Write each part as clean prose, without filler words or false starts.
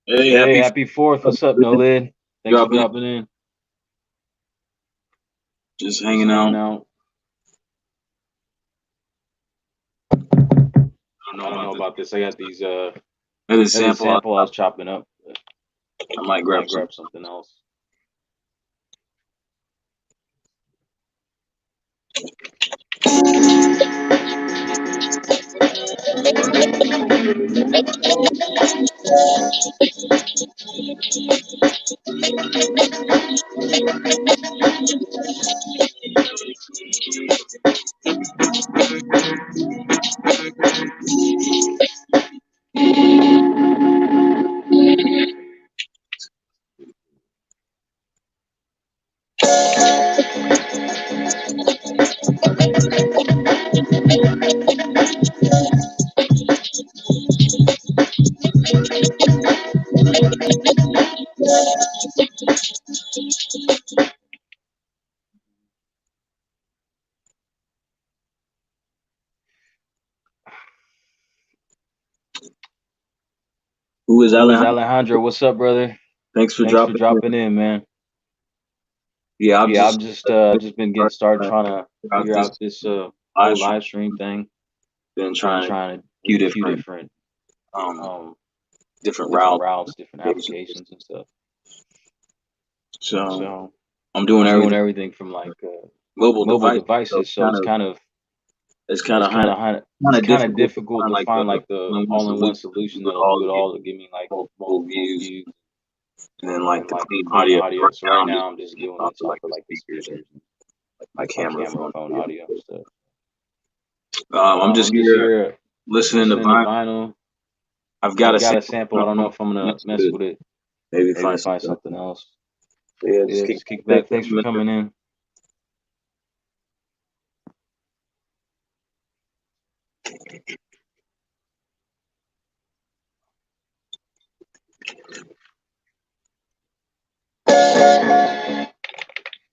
Hey, happy 4th. What's up, No Lid? Thanks for dropping in. Just hanging out. I don't know about this. I got these sample I was chopping up. I might grab something else. Who is Alejandro? What's up, brother? Thanks for dropping in, man. Yeah, I've just been getting started trying to figure out this whole live stream thing. Been trying to do a few different routes, different applications and stuff. So I'm doing everything from like mobile devices. So it's kind of difficult to find like the all-in-one solution that'll do it all to give me like multiple views. And then like the clean audio. So right now I'm just doing this off of like the speakers, my camera phone audio and stuff. I'm just here listening to vinyl. I've got a sample. I don't know if I'm gonna mess with it. Maybe find something else. So yeah, just kick back. Thanks for coming in.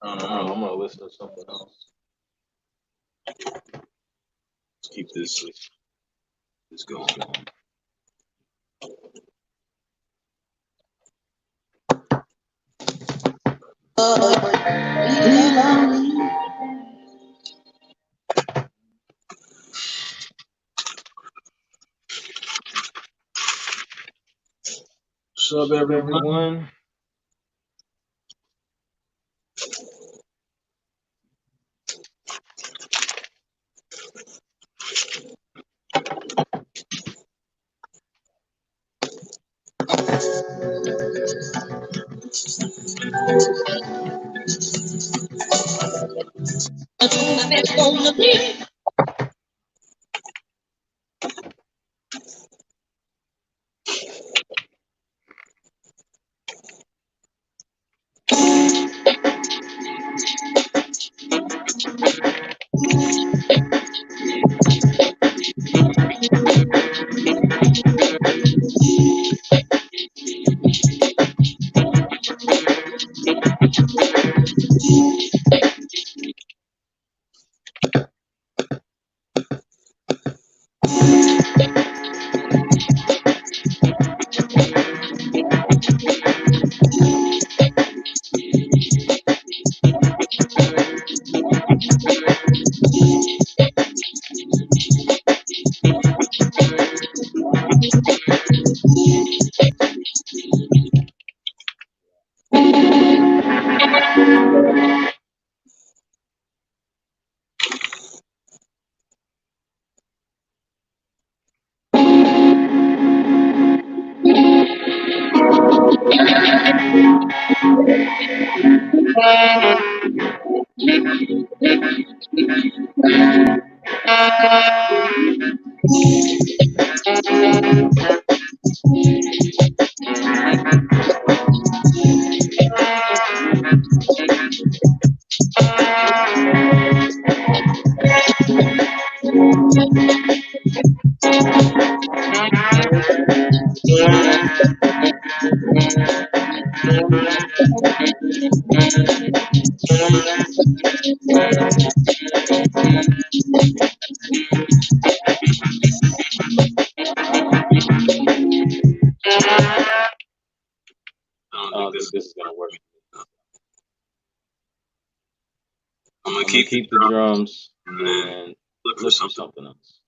I don't know. I'm gonna listen to something else. Let's keep this going. What's up, everyone? I don't think this is gonna work. I'm I'm gonna gonna keep the drums and look look for for something else.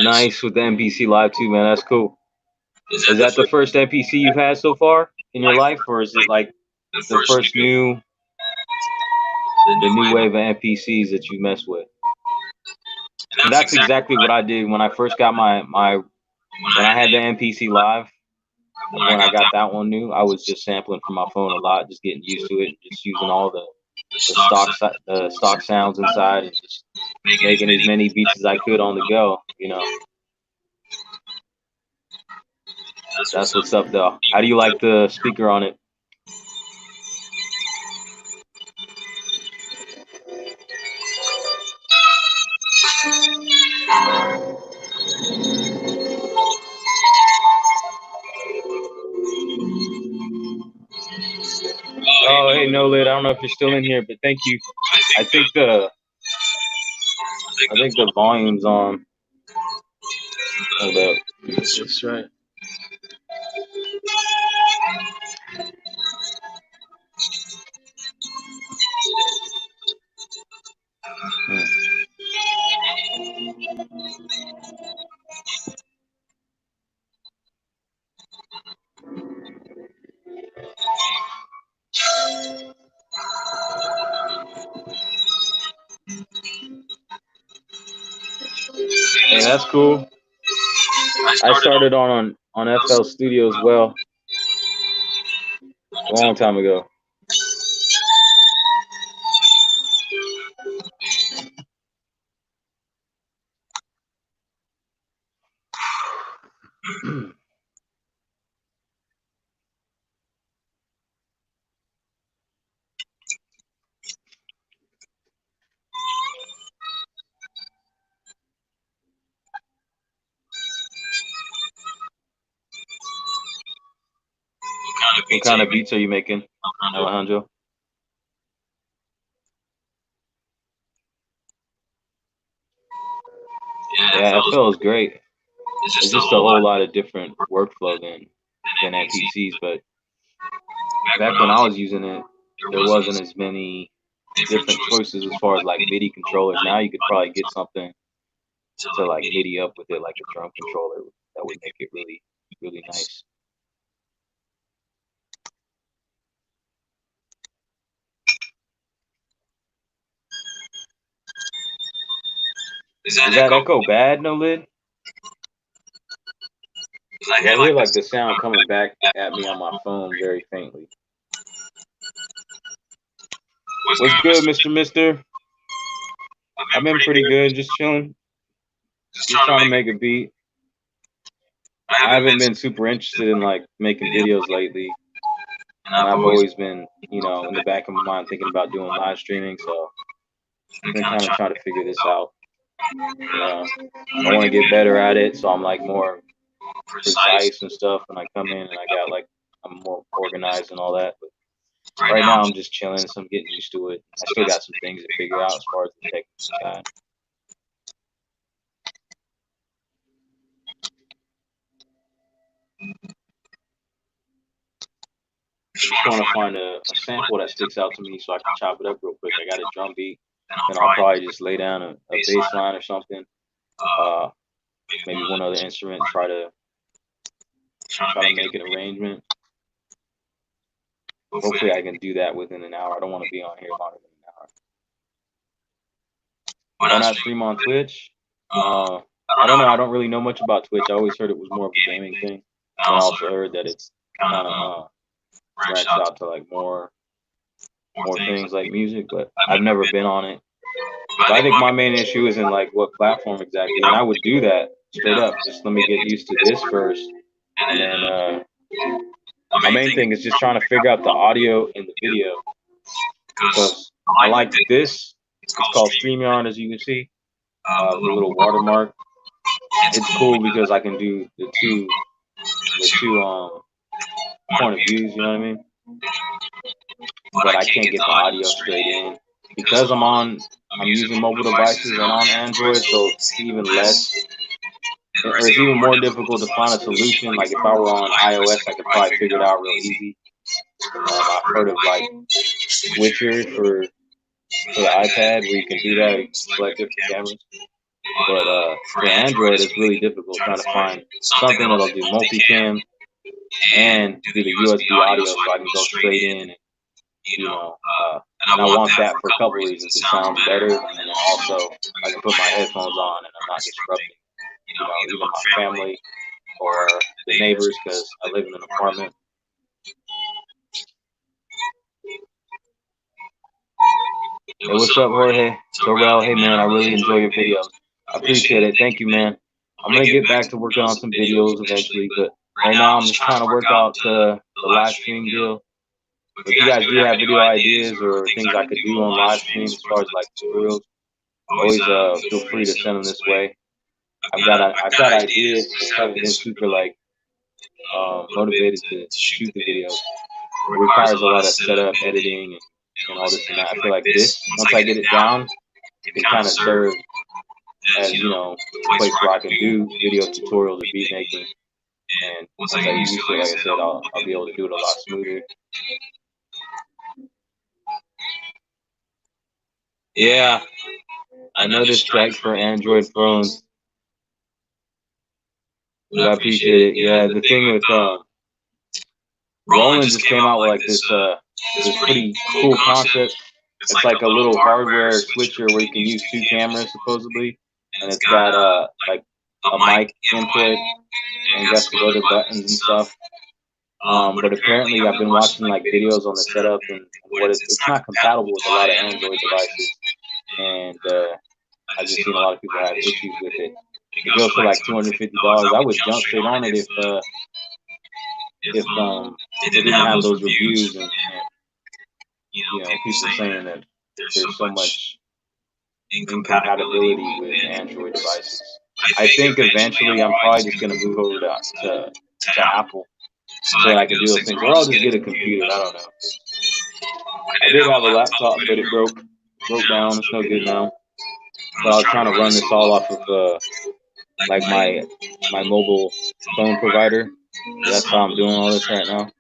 Nice with the MPC Live too, man. That's cool. Is that the first MPC you've had so far in your life, or is it like the first the new wave of MPCs that you mess with? And that's exactly what I did when I first got when I had the MPC Live. When I got that one new, I was just sampling from my phone a lot, just getting used to it, just using all the stock sounds inside, and just making as many beats as I could on the go. You know, that's what's up, though. How do you like the speaker on it? Oh, hey, No Lid. I don't know if you're still in here, but thank you. I think the volume's on. Hold up. That's right. Hey, that's cool. I started on FL Studio as well a long time ago. What kind of beats are you making, Alejandro? Yeah, FL is great. It's just a whole lot of different workflow than MPCs. But back when I was using it, there wasn't as many different choices as far as like MIDI controllers. Now you could probably get something to like MIDI up with it, like a drum controller that would make it really, really nice. Is that echo bad, No Lid? Because I hear like the sound coming back at me on my phone very faintly. What's good, Mr. Mister? I've been pretty good, just chilling, just trying to make a beat. I haven't been super interested in like making videos lately, and I've always been, you know, in the back of my mind thinking about doing live streaming. So I've been kind of trying to figure this out. You know, I want to get better at it, so I'm like more precise and stuff when I come in, and I got like I'm more organized and all that. But right now I'm just chilling, so I'm getting used to it. I still got some things to figure out as far as the technical side. Just want to find a sample that sticks out to me so I can chop it up real quick. I got a drum beat, and I'll probably just lay down a bass line or something. Maybe one other instrument, try to make an arrangement. Hopefully I can do that within an hour. I don't want to be on here longer than an hour. Why not stream on Twitch? I don't know. I don't really know much about Twitch. I always heard it was more of a gaming thing. And I also heard that it's kind of branched out to like more things like music, but I've never been on it. But I think my main issue is in like what platform exactly, and I would do that straight up. Just let me get used to this first, and then my main thing is just trying to figure out the audio and the video because I like this. It's called StreamYard, as you can see, the little watermark. It's cool because I can do the two point of views. You know what I mean? But I can't get the audio straight in because I'm using mobile devices and on Android, so it's even less, or it's even more difficult to find a solution. Like if I were on iOS, I could probably figure it out real easy. I've heard of like Switcher for the iPad where you can do that, you can select different cameras. But for Android, it's really difficult trying to find something that'll do multicam and do the USB audio so I can go straight in. And, you know, and I want that for a couple reasons. It sounds better, and then also I can put my headphones on and I'm not disrupting, you know, either my family or the neighbors because I live in an apartment. Hey, what's up, Jorge? Terrell, hey man, I really enjoy your videos. I appreciate it. Thank you, man. I'm gonna get back to working on some videos eventually, but right now I'm just trying to work out the live stream deal. If you guys do have video ideas or things I could do on live stream as far as like tutorials, always feel free to send them this way. I've got ideas, just haven't been super like motivated to shoot the videos. It requires a lot of setup, editing, and all this and that. I feel like this, once I get it down, it can kind of serve as, you know, a place where I can do video tutorials of beat making. And once I get used to it, like I said, I'll be able to do it a lot smoother. Yeah, I know this track for Android phones. But I appreciate it. Yeah, the thing with Roland just came out with like this pretty cool concept. It's like a little hardware switcher where you can use two cameras supposedly, and it's got like a mic input and got some other buttons and stuff. But apparently I've been watching like videos on the setup and what it's not compatible with a lot of Android devices, and I've just seen a lot of people have issues with it. It goes for like $250. I would jump straight on it if they didn't have those reviews and you know, people saying that there's so much incompatibility with Android devices. I think eventually I'm probably just gonna move over to Apple so that I can do those things, or I'll just get a computer. I don't know. I did have a laptop, but it broke down. It's no good now. but I was trying to run this all off of like my mobile phone provider. That's how I'm doing all this right now.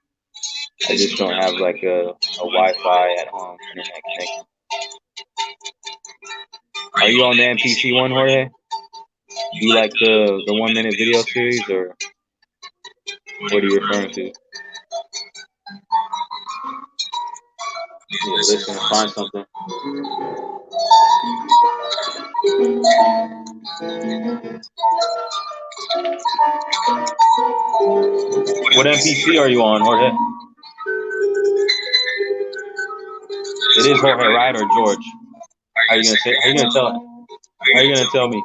I just don't have like a Wi-Fi at home internet connection. Are you on the MPC one, Jorge? Do you like the 1 minute video series, or what are you referring to? Yeah, listen and find something. What MPC are you on, Jorge? It is Jorge, right, or George? How are you gonna say? How are you gonna tell? How are you gonna tell me?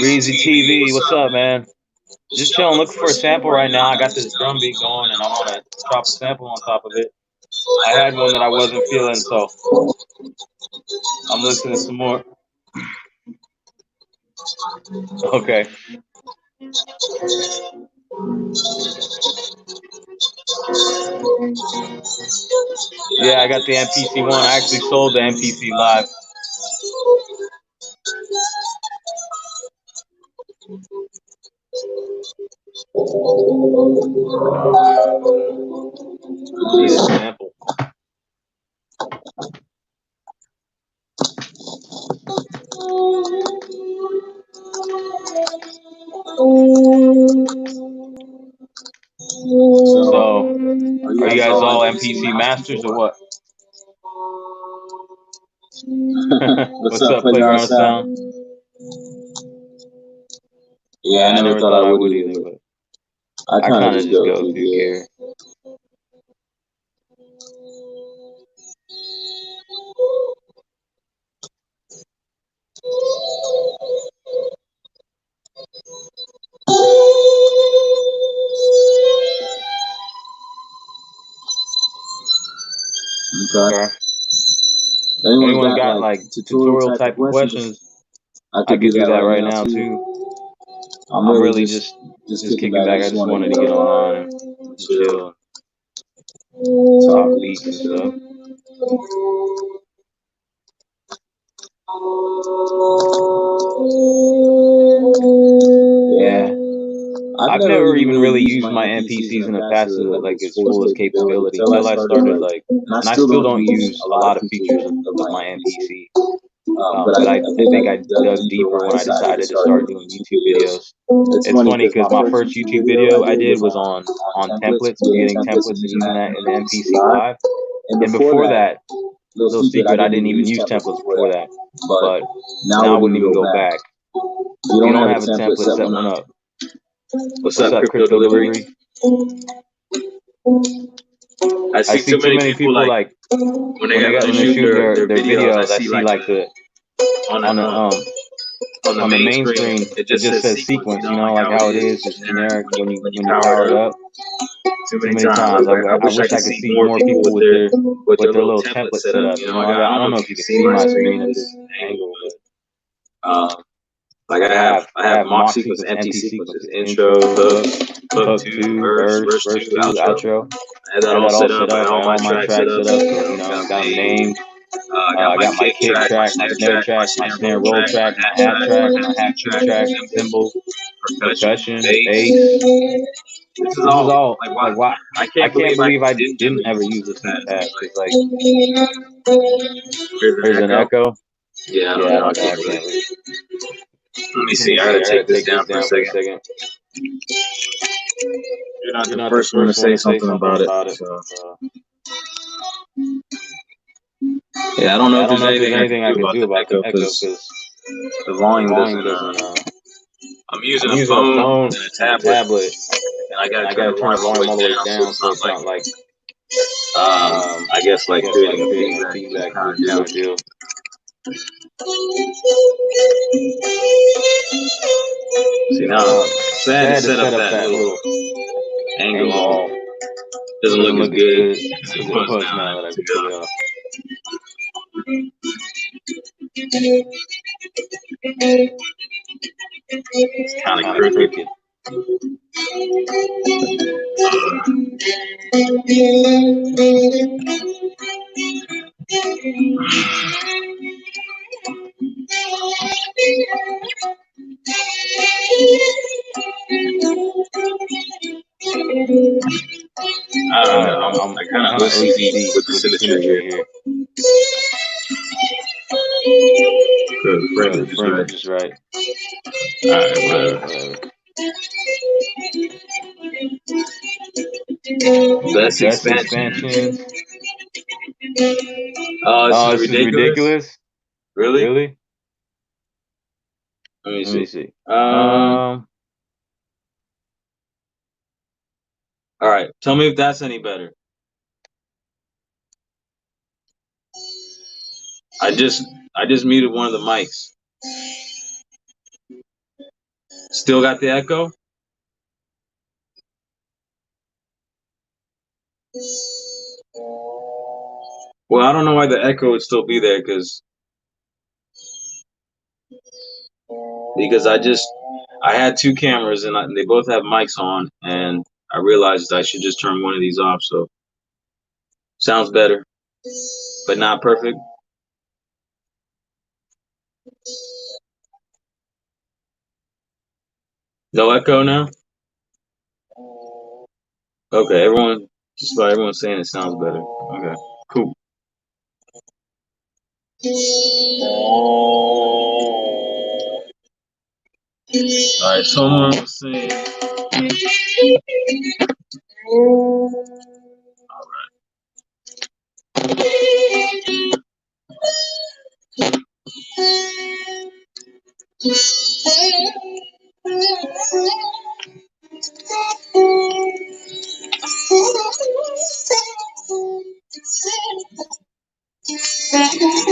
Reezy TV, what's up, man? Just chilling, looking for a sample right now. I got this drum beat going, and I want to drop a sample on top of it. I had one that I wasn't feeling, so I'm listening some more. Okay. Yeah, I got the MPC one. I actually sold the MPC live. Need a sample. So, are you guys all MPC masters or what? What's up, Playground Sound? Yeah, I never thought I would either, but I kind of just go through gear. Okay. If anyone's got like tutorial type of questions, I could do that right now too. I'm really just kicking back. I just wanted to get online and chill, and talk beats and stuff. Yeah, I've never even really used my MPCs in the past to like its fullest capability until I started like, and I still don't use a lot of features of my MPC. But I think I dug deeper when I decided to start doing YouTube videos. It's funny because my first YouTube video I did was on templates, creating templates and using that in the MPC live. And before that, little secret, I didn't even use templates before that. But now I wouldn't even go back. If you don't have a template, set one up. What's up, Crypto Delivery? I see too many people like when they shoot their videos, I see like the on the main screen it just says sequence, you know, like how it is, just generic when you power it up. Too many times. I wish I could see more people with their little template set up. You know, I don't know if you can see my screen at this angle, but like I have mock sequence, empty sequences, intro, hook two, verse two, outro. I had that all set up. I had all my tracks set up. So, you know, got them named. I got my kick track, my snare track, my snare roll track, my hat track, my hat two track, cymbal, percussion, bass. This is all like why I can't believe I didn't ever use this in the past. Cause like there's an echo. Yeah, I don't know. I can't really. Let me see. I gotta take this down for a second. You're not the first one to say something about it. So. Yeah, I don't know if there's anything I can do about the echo because the volume doesn't. I'm using a phone and a tablet, and I gotta turn the volume all the way down so it's not like I guess like creating a feedback kind of deal. See now, so I had to set up that little angle. Doesn't look as good as it was now that I took it off. It's kind of Kind of crooked. crooked. I I don't don't know. know. I I'm kind of kind of OCD OCD with the with the symmetry symmetry here. here. The frame Bro, is the just frame right. is just right. Alright, Alright, whatever. whatever. Best Best expansion. expansions. Oh, this Oh, is this is ridiculous. ridiculous. Really? Really? Let me Let me see. see. All right. Tell me if that's any better. I just muted one of the mics. Still got the echo? Well, I don't know why the echo would still be there because I had two cameras and they both have mics on, and I realized I should just turn one of these off. So sounds better, but not perfect. No echo now. Okay, just about everyone's saying it sounds better. Okay, cool. All right, someone was saying. All right.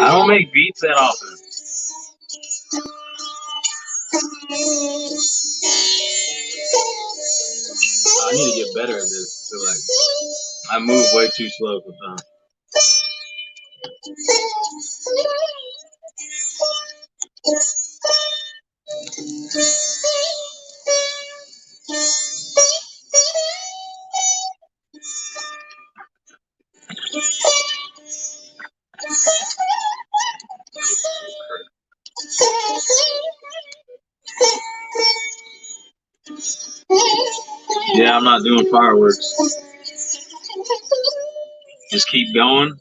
I don't make beats that often. I need to get better at this. I feel like I move way too slow sometimes. Yeah, I'm not doing fireworks. Just keep going.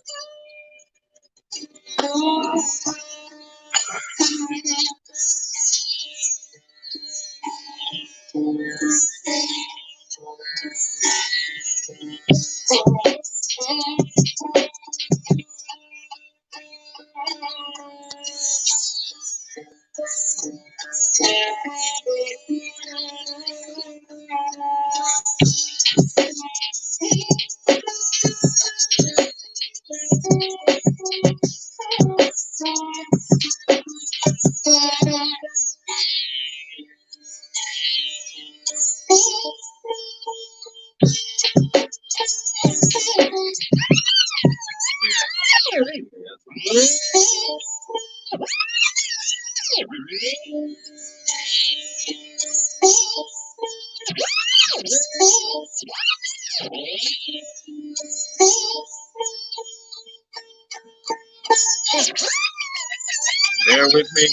Bear with me.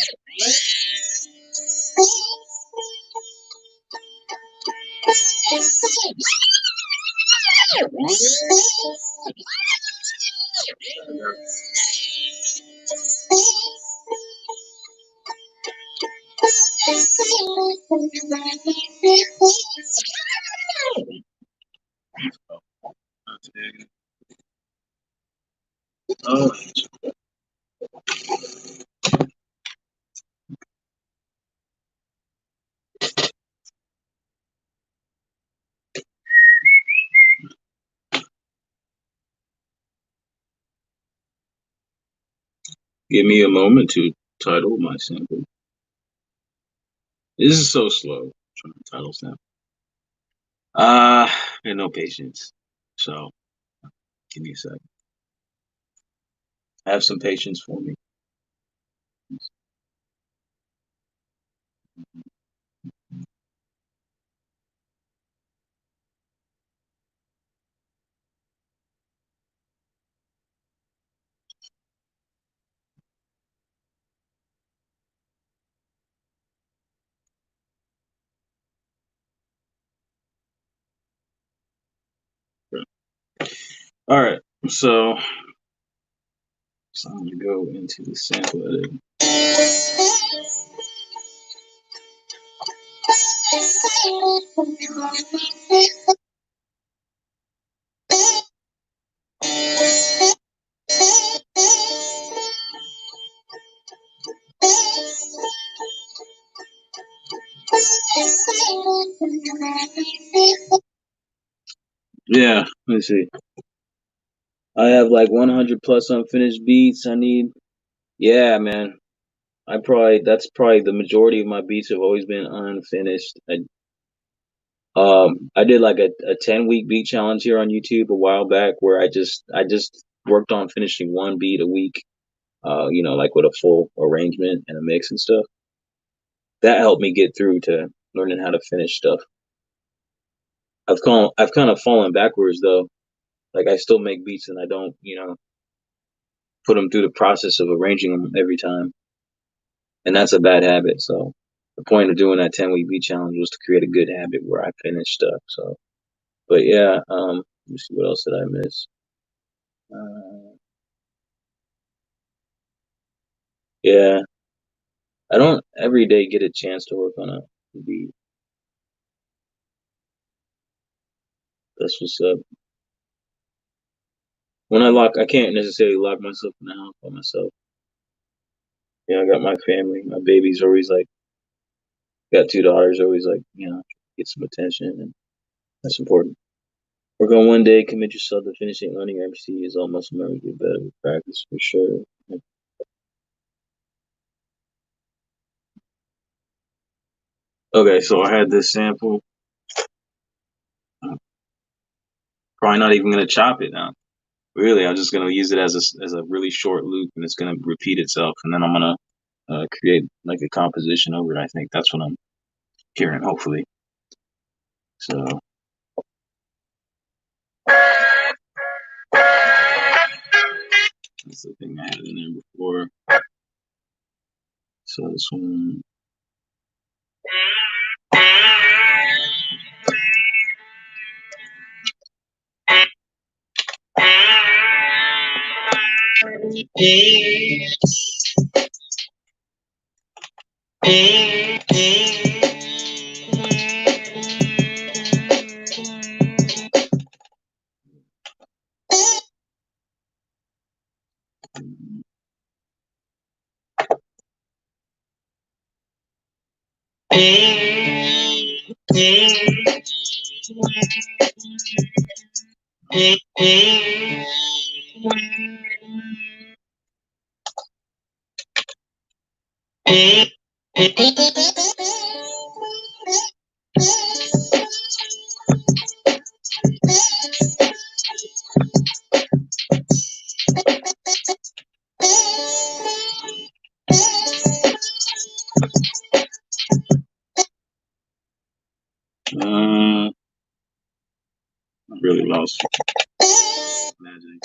Oh, give me a moment to title my sample. This is so slow. I'm trying to title sample. And no patience. So give me a second. Have some patience for me. All right, so I'm gonna go into the sample edit. Yeah, let's see. I have like 100 plus unfinished beats. I need, yeah, man. That's probably the majority of my beats have always been unfinished. I did like a 10-week beat challenge here on YouTube a while back where I just worked on finishing one beat a week. Like with a full arrangement and a mix and stuff. That helped me get through to learning how to finish stuff. I've kind of fallen backwards though. Like I still make beats and I don't, put them through the process of arranging them every time, and that's a bad habit. So the point of doing that 10-week beat challenge was to create a good habit where I finish stuff. So, but yeah, let me see what else did I miss. Yeah, I don't every day get a chance to work on a beat. That's what's up. When I can't necessarily lock myself in the house by myself. I got my family. My baby's always like, got 2 daughters, always like, get some attention, and that's important. Work on one day, commit yourself to finishing learning your MPC is almost memory, get better with practice for sure. Okay, so I had this sample. Probably not even gonna chop it now. Really, I'm just gonna use it as a really short loop, and it's gonna repeat itself, and then I'm gonna create like a composition over it. I think that's what I'm hearing, hopefully. So that's the thing I had in there before. So this one. I really lost magic.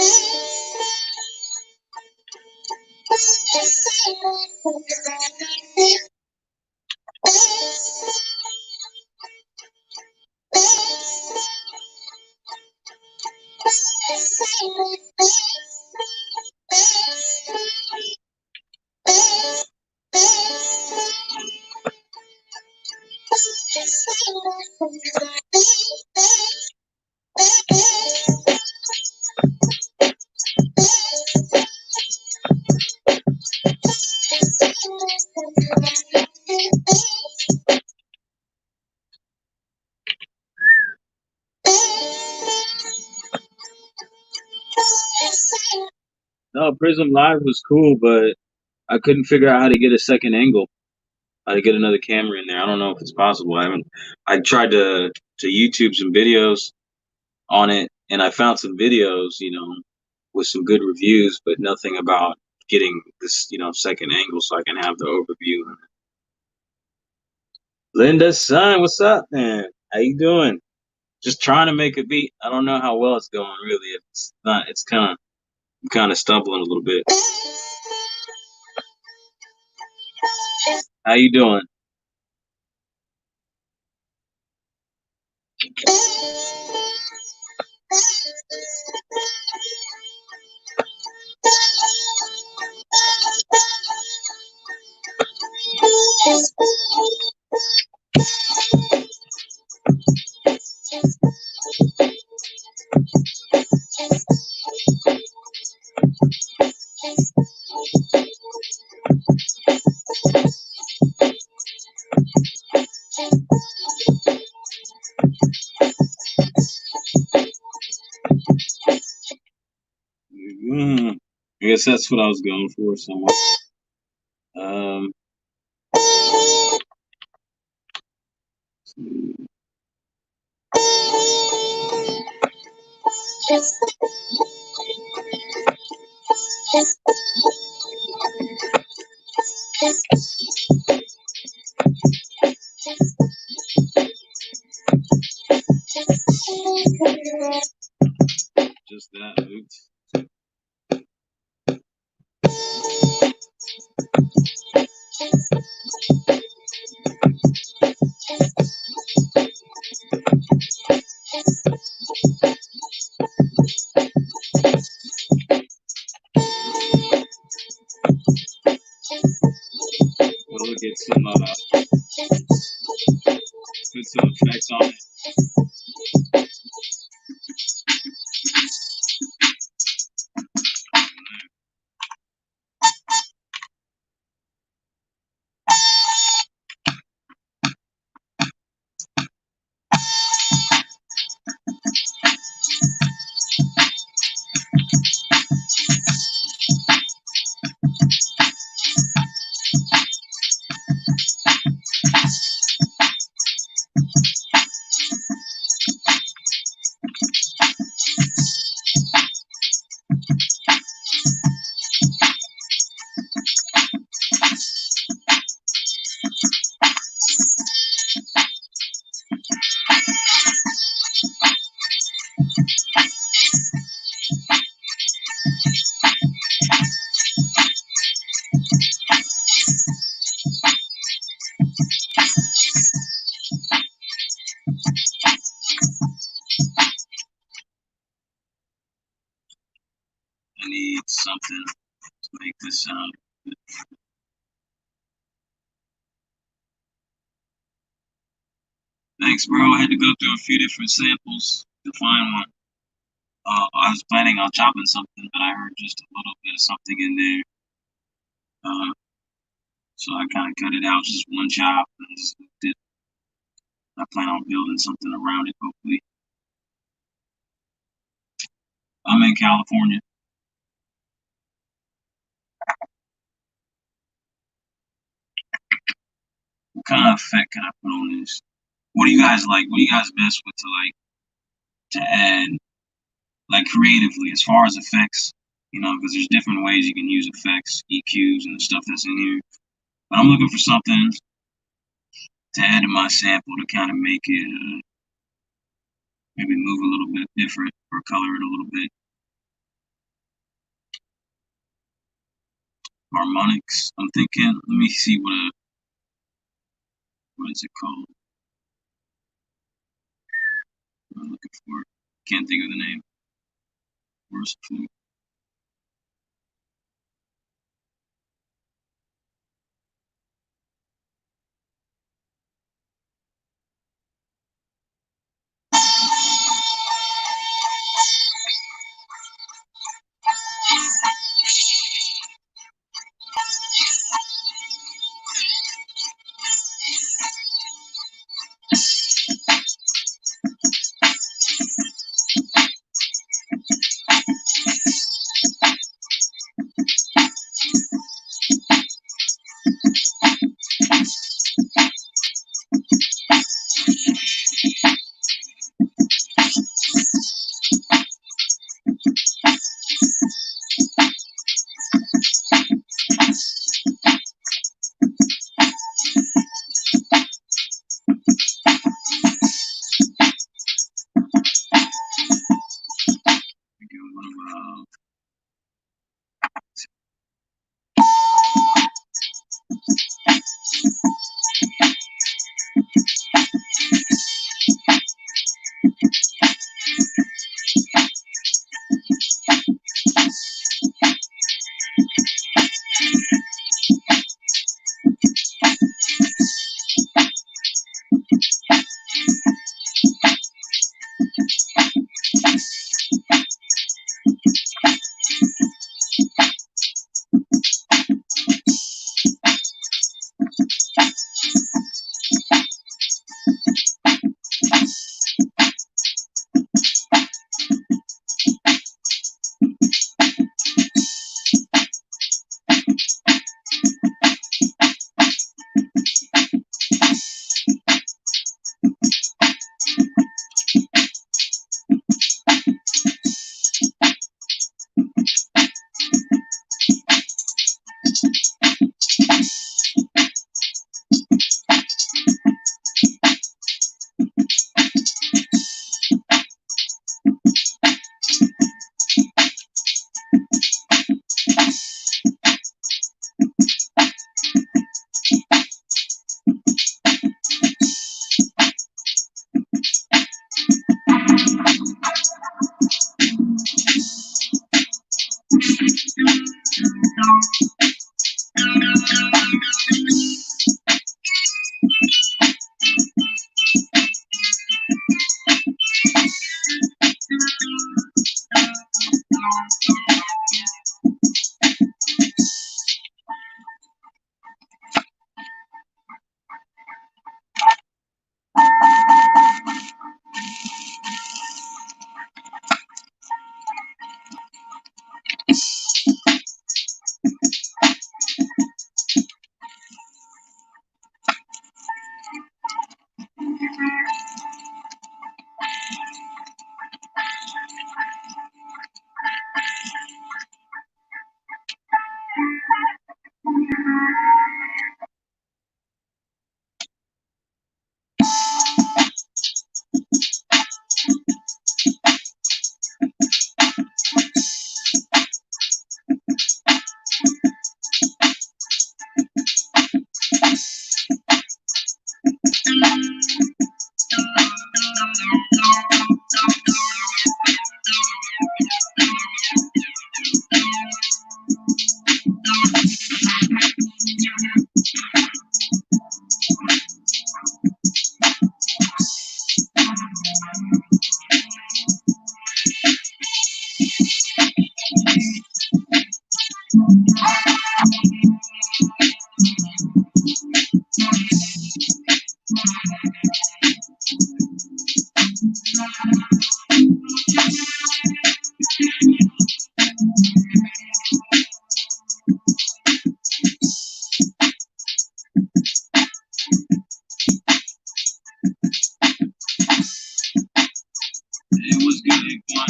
No, Prism Live was cool, but I couldn't figure out how to get a second angle, how to get another camera in there. I don't know if it's possible. I tried to YouTube some videos on it, and I found some videos, with some good reviews, but nothing about getting this, second angle so I can have the overview. Linda's son, what's up, man? How you doing? Just trying to make a beat. I don't know how well it's going, really. It's not. It's I'm kind of stumbling a little bit. How you doing? I guess that's what I was going for somewhat. Um, just that. Oops. We'll get some put some effects on it. I need something to make this sound good. Thanks, bro. I had to go through a few different samples to find one. I was planning on chopping something, but I heard just a little bit of something in there. So I kind of cut it out, just one chop, and just did. I plan on building something around it, hopefully. I'm in California. What kind of effect can I put on this? What do you guys like? What do you guys mess with to add, like creatively, as far as effects? You know, because there's different ways you can use effects, EQs, and the stuff that's in here. But I'm looking for something to add to my sample to kind of make it maybe move a little bit different or color it a little bit. Harmonics. I'm thinking. Let me see what is it called? I'm looking for it. Can't think of the name. Merciful. It was good. It won.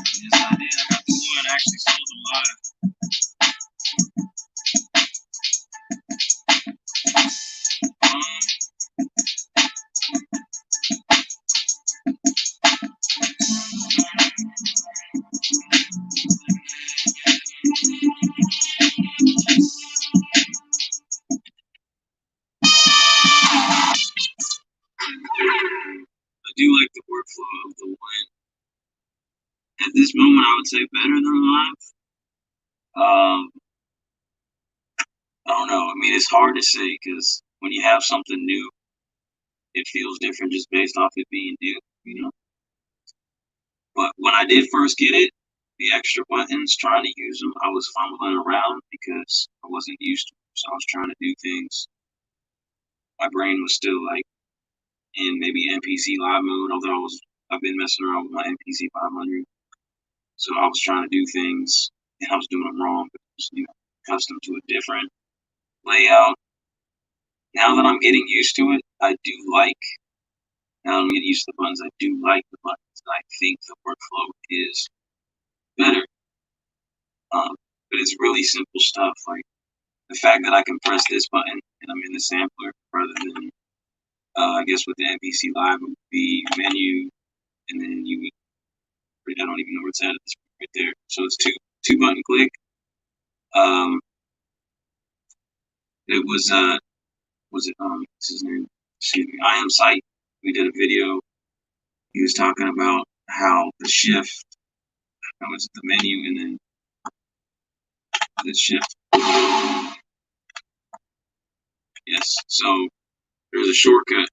Yes, I did. I got the one. I actually sold a lot. I do like the workflow of the one. At this moment, I would say better than live. I don't know. I mean, it's hard to say because when you have something new, it feels different just based off it being new, you know. But when I did first get it, the extra buttons, trying to use them, I was fumbling around because I wasn't used to them. So I was trying to do things. My brain was still like in maybe MPC live mode, although I've been messing around with my MPC 500. So I was trying to do things and I was doing them wrong because, you know, accustomed to a different layout. Now that I'm getting used to it, now that I'm getting used to the buttons, I do like the buttons. I think the workflow is better. But it's really simple stuff. Like the fact that I can press this button and I'm in the sampler rather than, I guess with the MPC Live would be menu, and then you would, I don't even know where it's at this point right there. So it's two button click. It was, what's his name? Excuse me, I Am Sight. We did a video. He was talking about how the shift, how was it the menu and then the shift. Yes, so there's a shortcut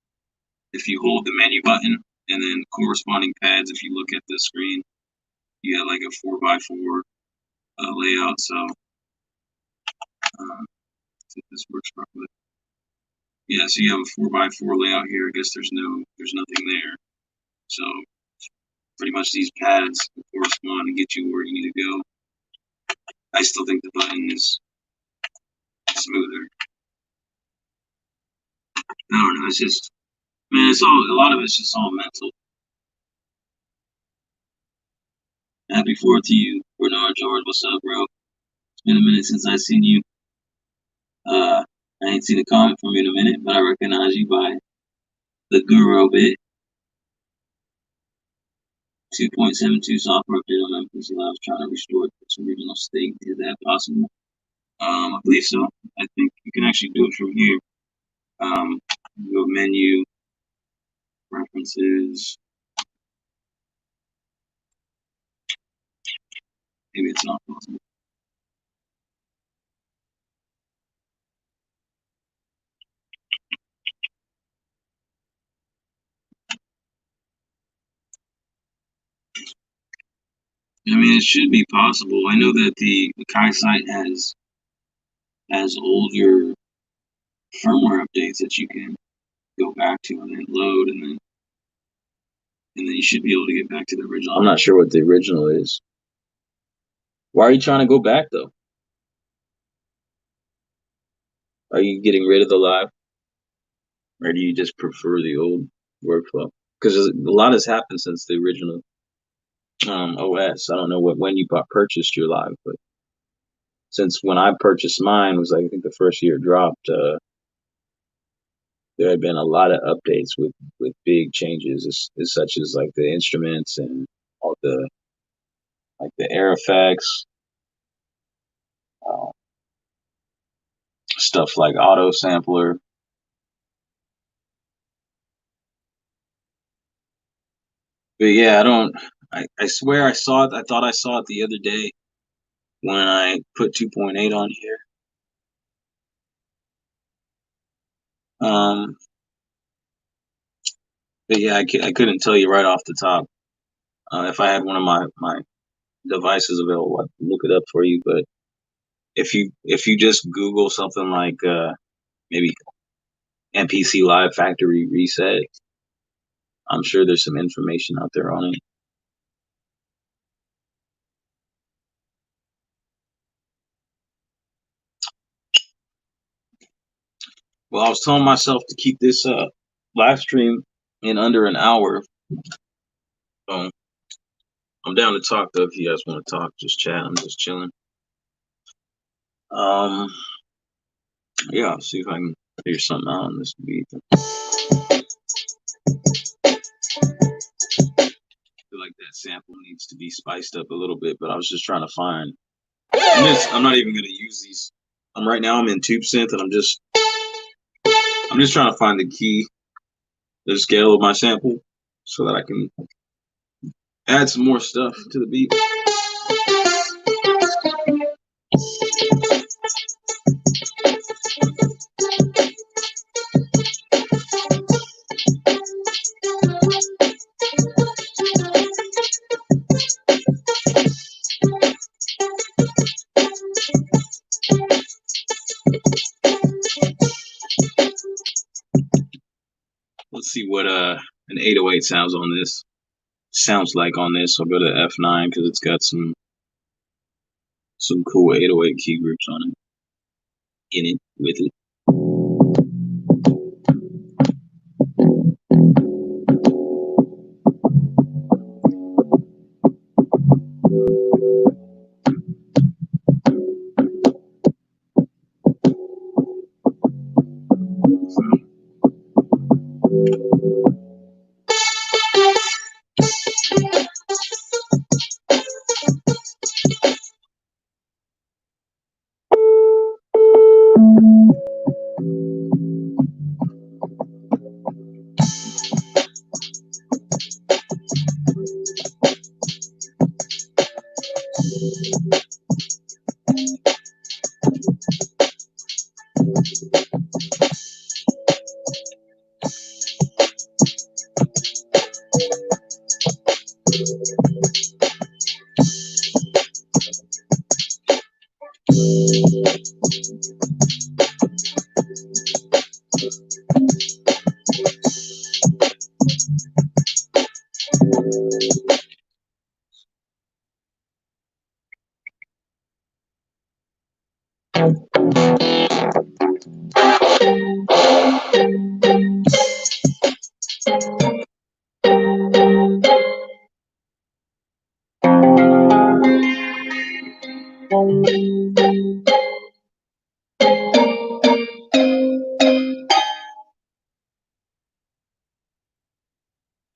if you hold the menu button and then corresponding pads. If you look at the screen, you have like a 4x4 layout. So if this works properly. Yeah, so you have a 4x4 layout here. I guess there's nothing there. So pretty much these pads correspond and get you where you need to go. I still think the button is smoother. I don't know. It's just, man, it's all, a lot of it's just all mental. Happy 4th to you, Bernard George. What's up, bro? It's been a minute since I seen you. I ain't seen a comment from you in a minute, but I recognize you by the Guru bit. 2.72 software update on MPC Labs trying to restore its original state. Is that possible? I believe so. I think you can actually do it from here. Go menu, preferences. Maybe it's not possible. I mean, it should be possible. I know that the Kai site has older firmware updates that you can go back to and then load, and then you should be able to get back to the original. I'm not sure what the original is. Why are you trying to go back though? Are you getting rid of the live, or do you just prefer the old workflow? Because a lot has happened since the original OS. I don't know when you purchased your live, but since when I purchased mine was, I think, the first year it dropped. There had been a lot of updates with big changes, such as like the instruments and all the like the air effects, uh, stuff like auto sampler. But yeah, I swear I saw it. I thought I saw it the other day when I put 2.8 on here. Um, but yeah, I couldn't tell you right off the top. If I had one of my devices available, I'd look it up for you. But if you just Google something like maybe MPC Live Factory Reset, I'm sure there's some information out there on it. Well, I was telling myself to keep this live stream in under an hour. So I'm down to talk though. If you guys want to talk, just chat. I'm just chilling. Um, yeah, I'll see if I can figure something out on this beat. I feel like that sample needs to be spiced up a little bit, but I was just trying to find. I'm not even gonna use these. Right now I'm in tube synth, and I'm just trying to find the key, the scale of my sample, so that I can add some more stuff to the beat. Let's see what an 808 sounds like on this. I'll go to F9 because it's got some cool 808 key groups on it, in it, with it.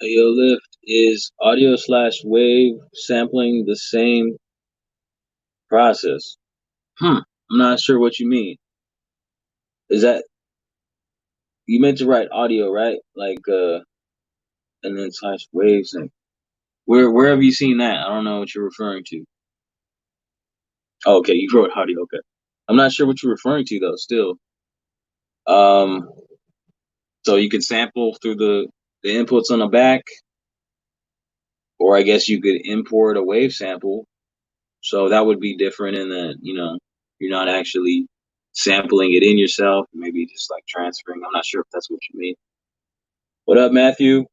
Yo, Lift, Is audio slash wave sampling the same process? I'm not sure what you mean. Is that you meant to write audio, right? Like and then slash waves and where have you seen that? I don't know what you're referring to. Oh, okay, you wrote audio, okay. I'm not sure what you're referring to though, still. Um so you could sample through the inputs on the back, or I guess you could import a wave sample. So that would be different in that, you're not actually sampling it in yourself, maybe just like transferring. I'm not sure if that's what you mean. What up, Matthew?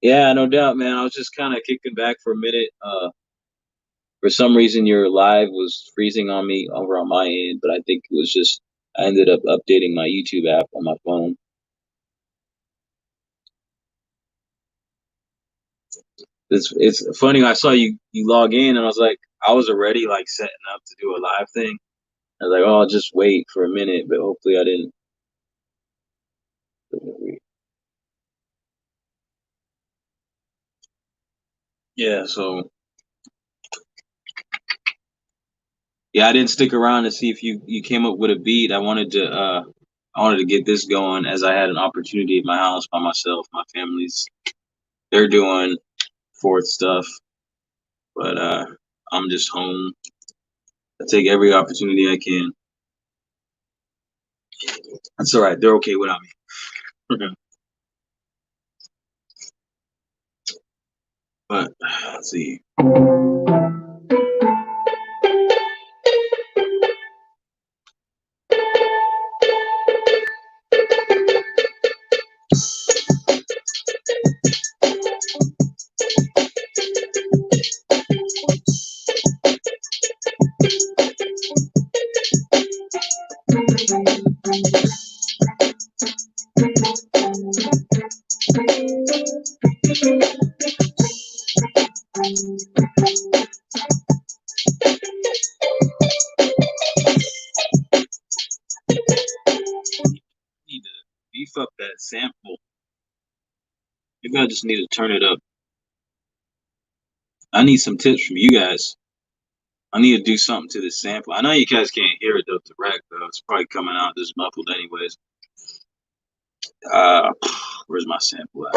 Yeah, no doubt, man. I was just kind of kicking back for a minute. For some reason, your live was freezing on me over on my end, but I think it was just I ended up updating my YouTube app on my phone. It's funny. I saw you log in, and I was like, I was already like setting up to do a live thing. I was like, oh, I'll just wait for a minute, but hopefully I didn't. Yeah, so yeah, I didn't stick around to see if you came up with a beat. I wanted to get this going as I had an opportunity at my house by myself. My family's they're doing fourth stuff, but I'm just home. I take every opportunity I can. That's all right. They're okay without me. But let's see. Need to beef up that sample. Maybe I just need to turn it up. I need some tips from you guys. I need to do something to this sample. I know you guys can't hear it though direct though. It's probably coming out just muffled anyways. Uh, where's my sample at?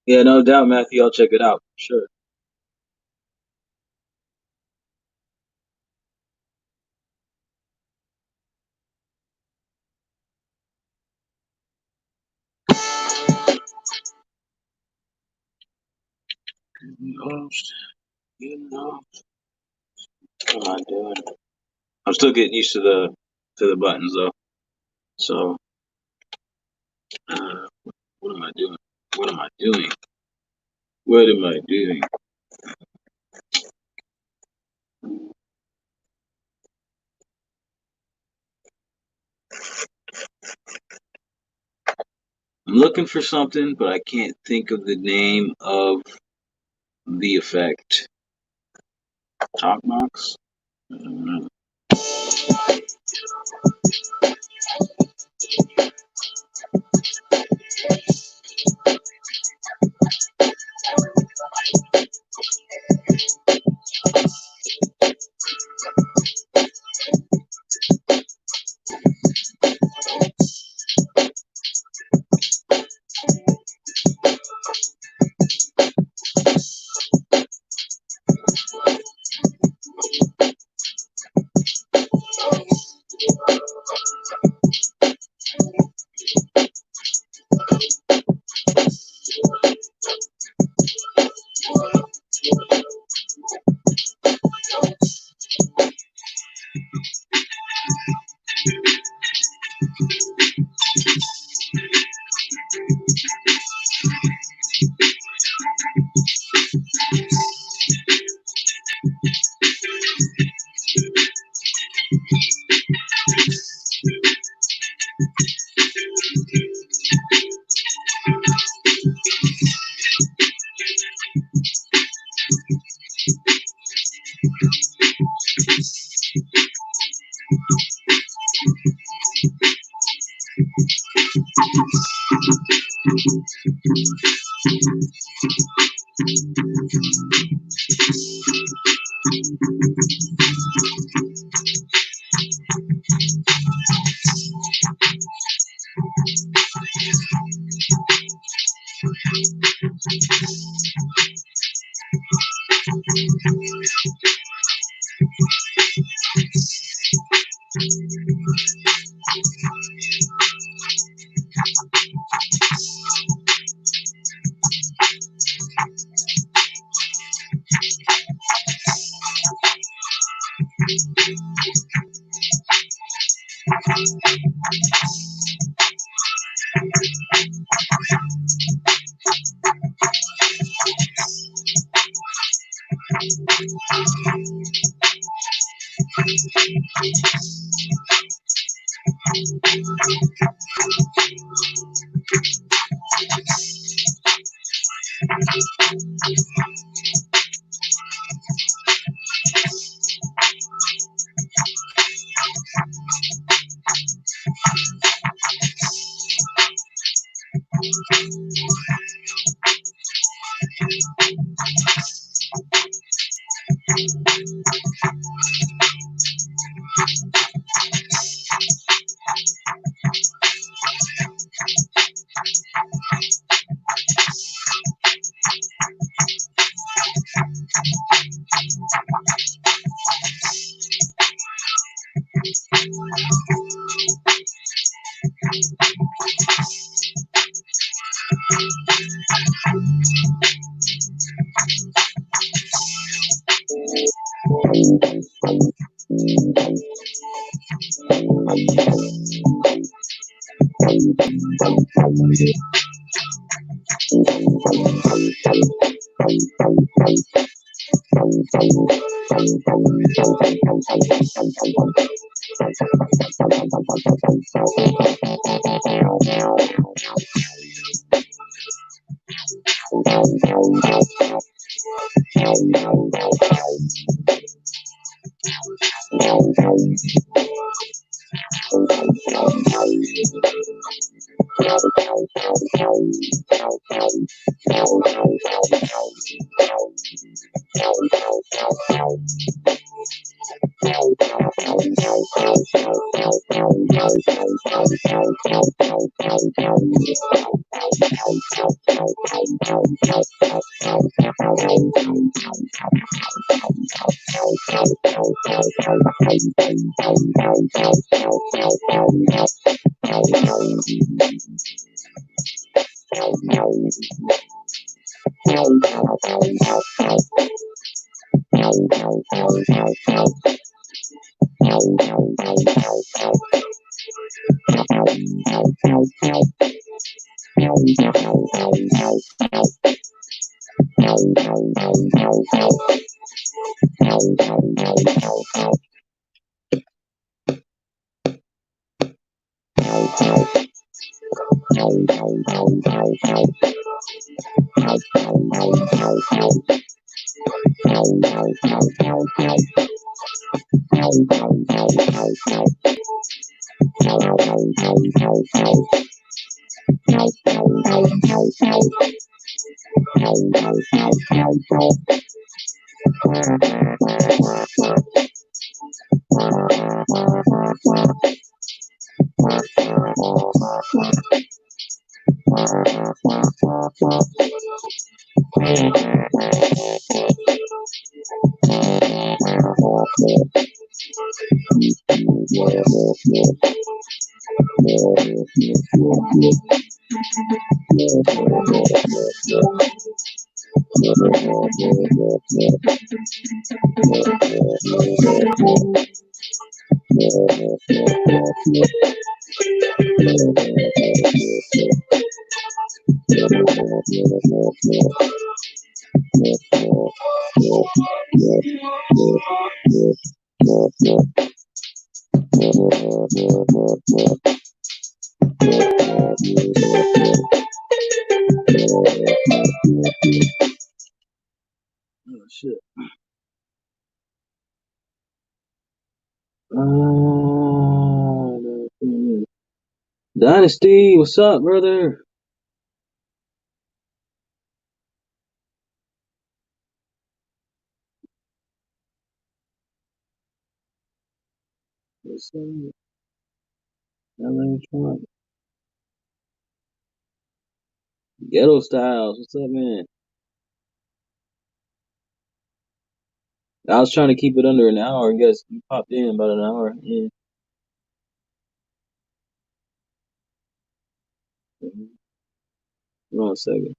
Yeah, no doubt, Matthew. I'll check it out. Sure. Lost, getting lost. What am I doing? I'm still getting used to the buttons though. So, uh, what am I doing? What am I doing? What am I doing? I'm looking for something, but I can't think of the name of the effect. Talk box? I don't know. Oh shit. Dynasty, what's up, brother? What's up? LA Trump. Ghetto Styles, what's up, man? I was trying to keep it under an hour. I guess you popped in about an hour. Yeah. Hold on a second.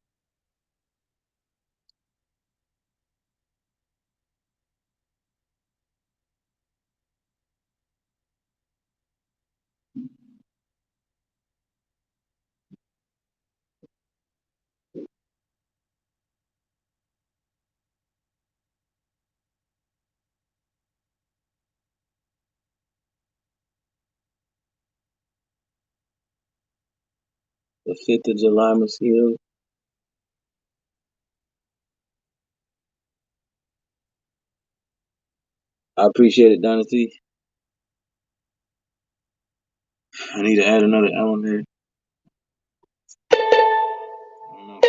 The 5th of July mosquito. I appreciate it, Dynasty. I need to add another element. I don't know.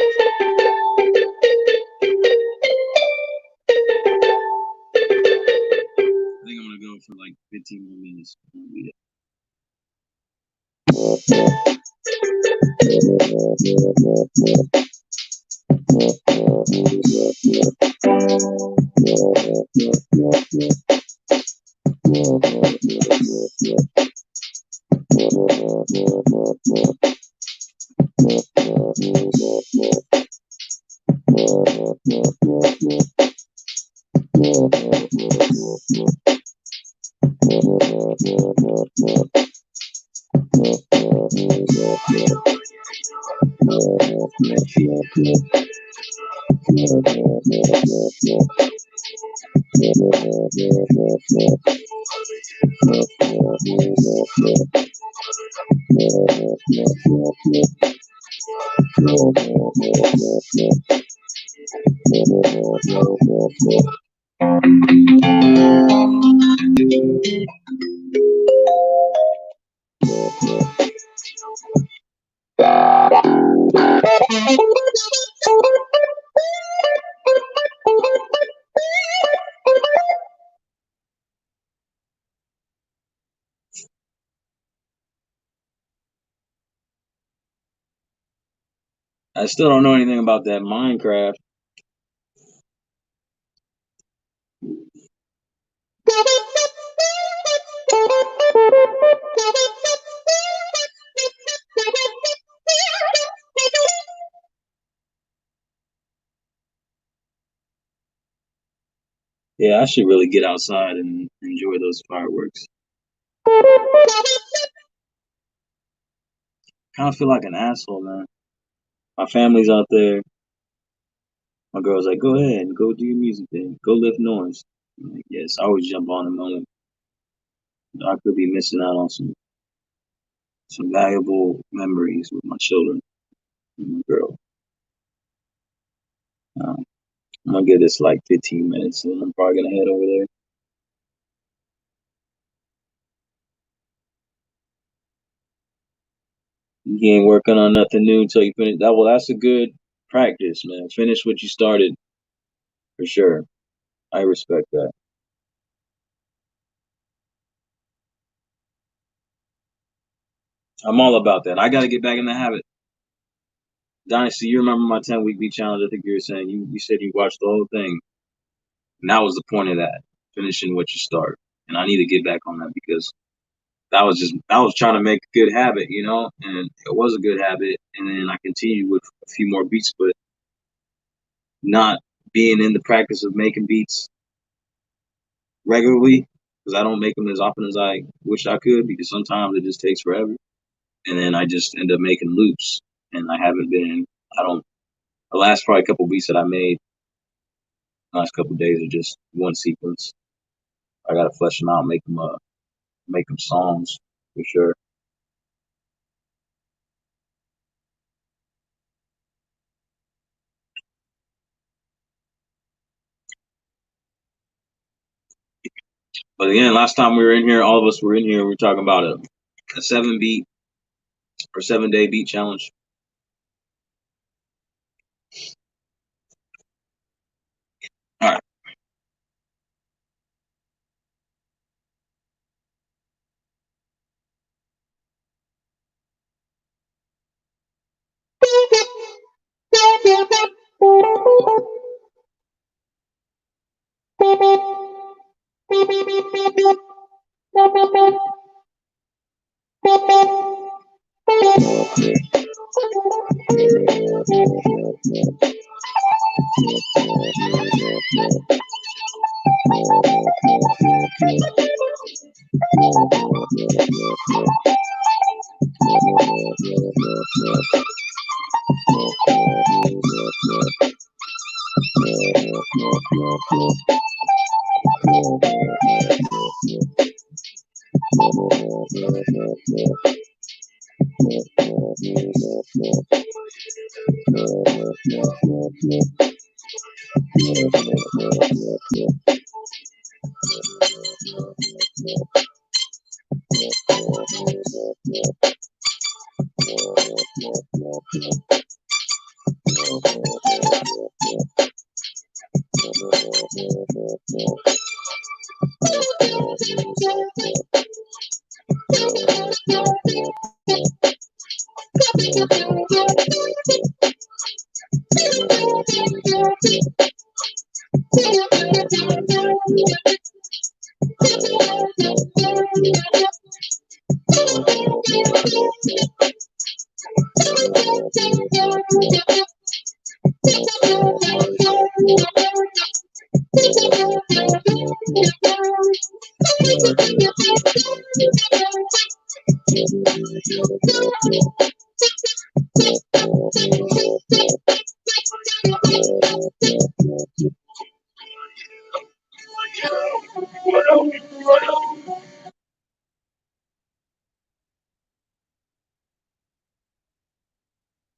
I think I'm gonna go for like 15 more minutes. I still don't know anything about that Minecraft. Yeah, I should really get outside and enjoy those fireworks. Kind of feel like an asshole, man. My family's out there. My girl's like, go ahead and go do your music thing. Go lift noise. I'm like, yes, I always jump on the moment. I could be missing out on some valuable memories with my children and my girl. Um, I'm gonna give this like 15 minutes, and I'm probably gonna head over there. You ain't working on nothing new until you finish that. Well, that's a good practice, man. Finish what you started for sure. I respect that. I'm all about that. I got to get back in the habit. Dynasty, you remember my 10-week beat challenge? I think you were saying you said you watched the whole thing, and that was the point of that, finishing what you start. And I need to get back on that because I was trying to make a good habit, you know, and it was a good habit. And then I continued with a few more beats, but not being in the practice of making beats regularly because I don't make them as often as I wish I could because sometimes it just takes forever. And then I just end up making loops, and I haven't been. I don't. The last probably couple beats that I made last couple of days are just one sequence. I gotta flesh them out, make them songs for sure. But again, last time we were in here, all of us were in here. We were talking about a 7 beat or 7 day beat challenge. All right.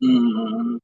Mm-hmm.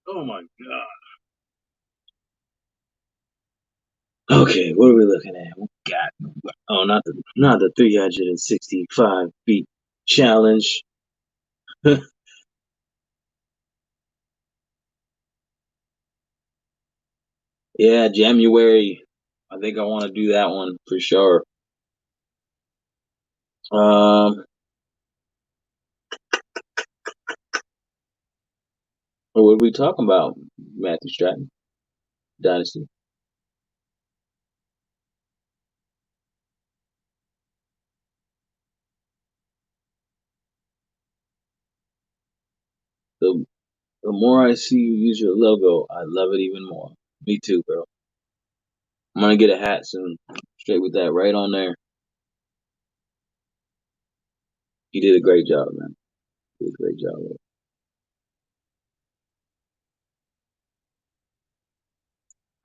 Oh my god. Okay, what are we looking at? We got not the 365 beat challenge. Yeah, January. I think I want to do that one for sure. What are we talking about? Matthew Stratton, Dynasty. The the more I see you use your logo, I love it even more. Me too, bro. I'm gonna get a hat soon. Straight with that right on there. You did a great job, man. You did a great job. Man.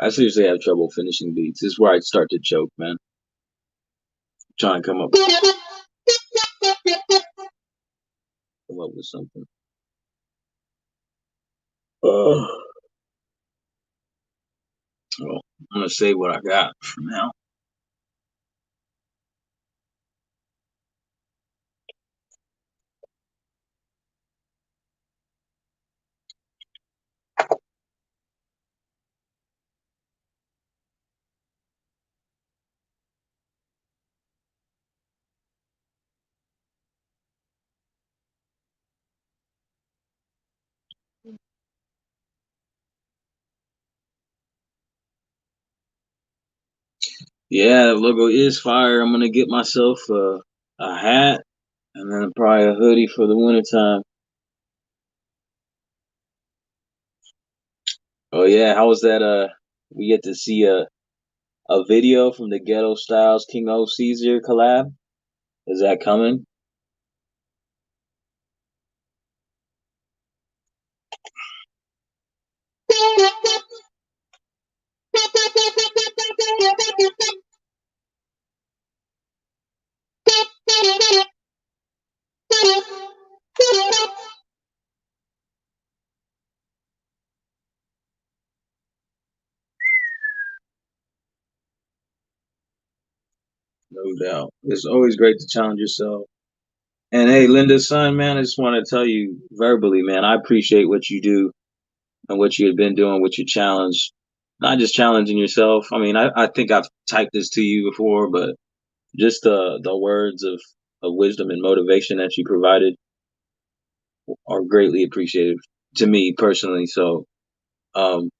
I seriously have trouble finishing beats. This is where I start to choke, man. Trying to come up with something. Oh, well, I'm gonna say what I got for now. Yeah, the logo is fire. I'm gonna get myself a hat and then probably a hoodie for the wintertime. Oh yeah, how was that? We get to see a video from the Ghetto Styles King O Caesar collab. Is that coming? No doubt. It's always great to challenge yourself. And hey, Linda's son, man, I just want to tell you verbally, man, I appreciate what you do and what you had been doing with your challenge. Not just challenging yourself. I mean, I think I've typed this to you before, but just the words of wisdom and motivation that you provided are greatly appreciated to me personally. So, um,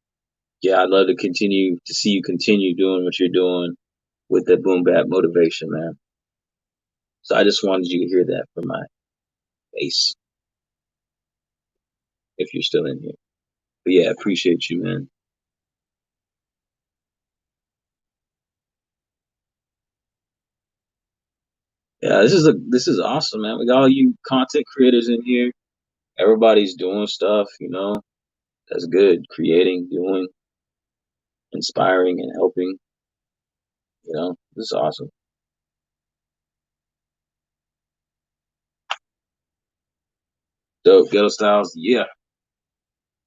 yeah, I'd love to continue to see you continue doing what you're doing with that boom bap motivation, man. So I just wanted you to hear that from my face. if you're still in here. But yeah, appreciate you, man. Yeah, this is awesome, man. We got all you content creators in here. Everybody's doing stuff, you know. That's good. Creating, doing, inspiring, and helping. You know, this is awesome. Dope. Ghetto Styles. Yeah.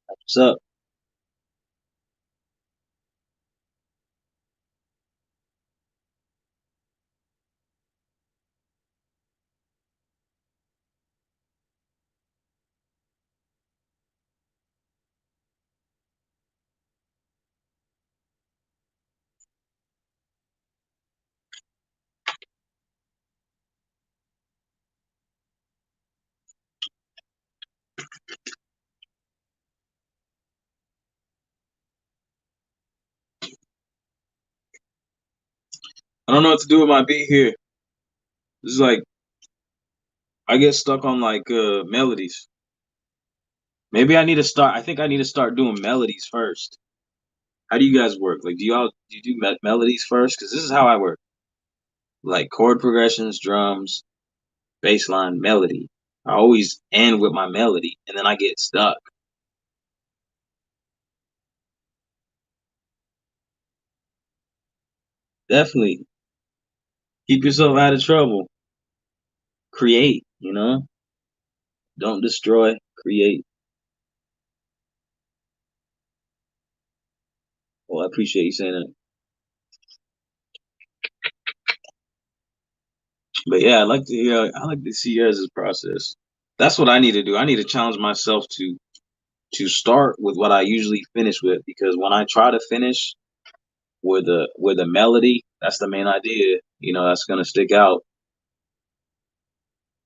What's up? I don't know what to do with my beat here. This is like I get stuck on like melodies. Maybe I need to start. I think I need to start doing melodies first. How do you guys work? Like, do you do melodies first? Because this is how I work. Like chord progressions, drums, bass line, melody. I always end with my melody, and then I get stuck. Definitely keep yourself out of trouble. Create, you know. Don't destroy. Create. Well, I appreciate you saying that. But yeah, I like to hear. I like to see yours' process. That's what I need to do. I need to challenge myself to start with what I usually finish with, because when I try to finish with a melody, that's the main idea. You know, that's gonna stick out.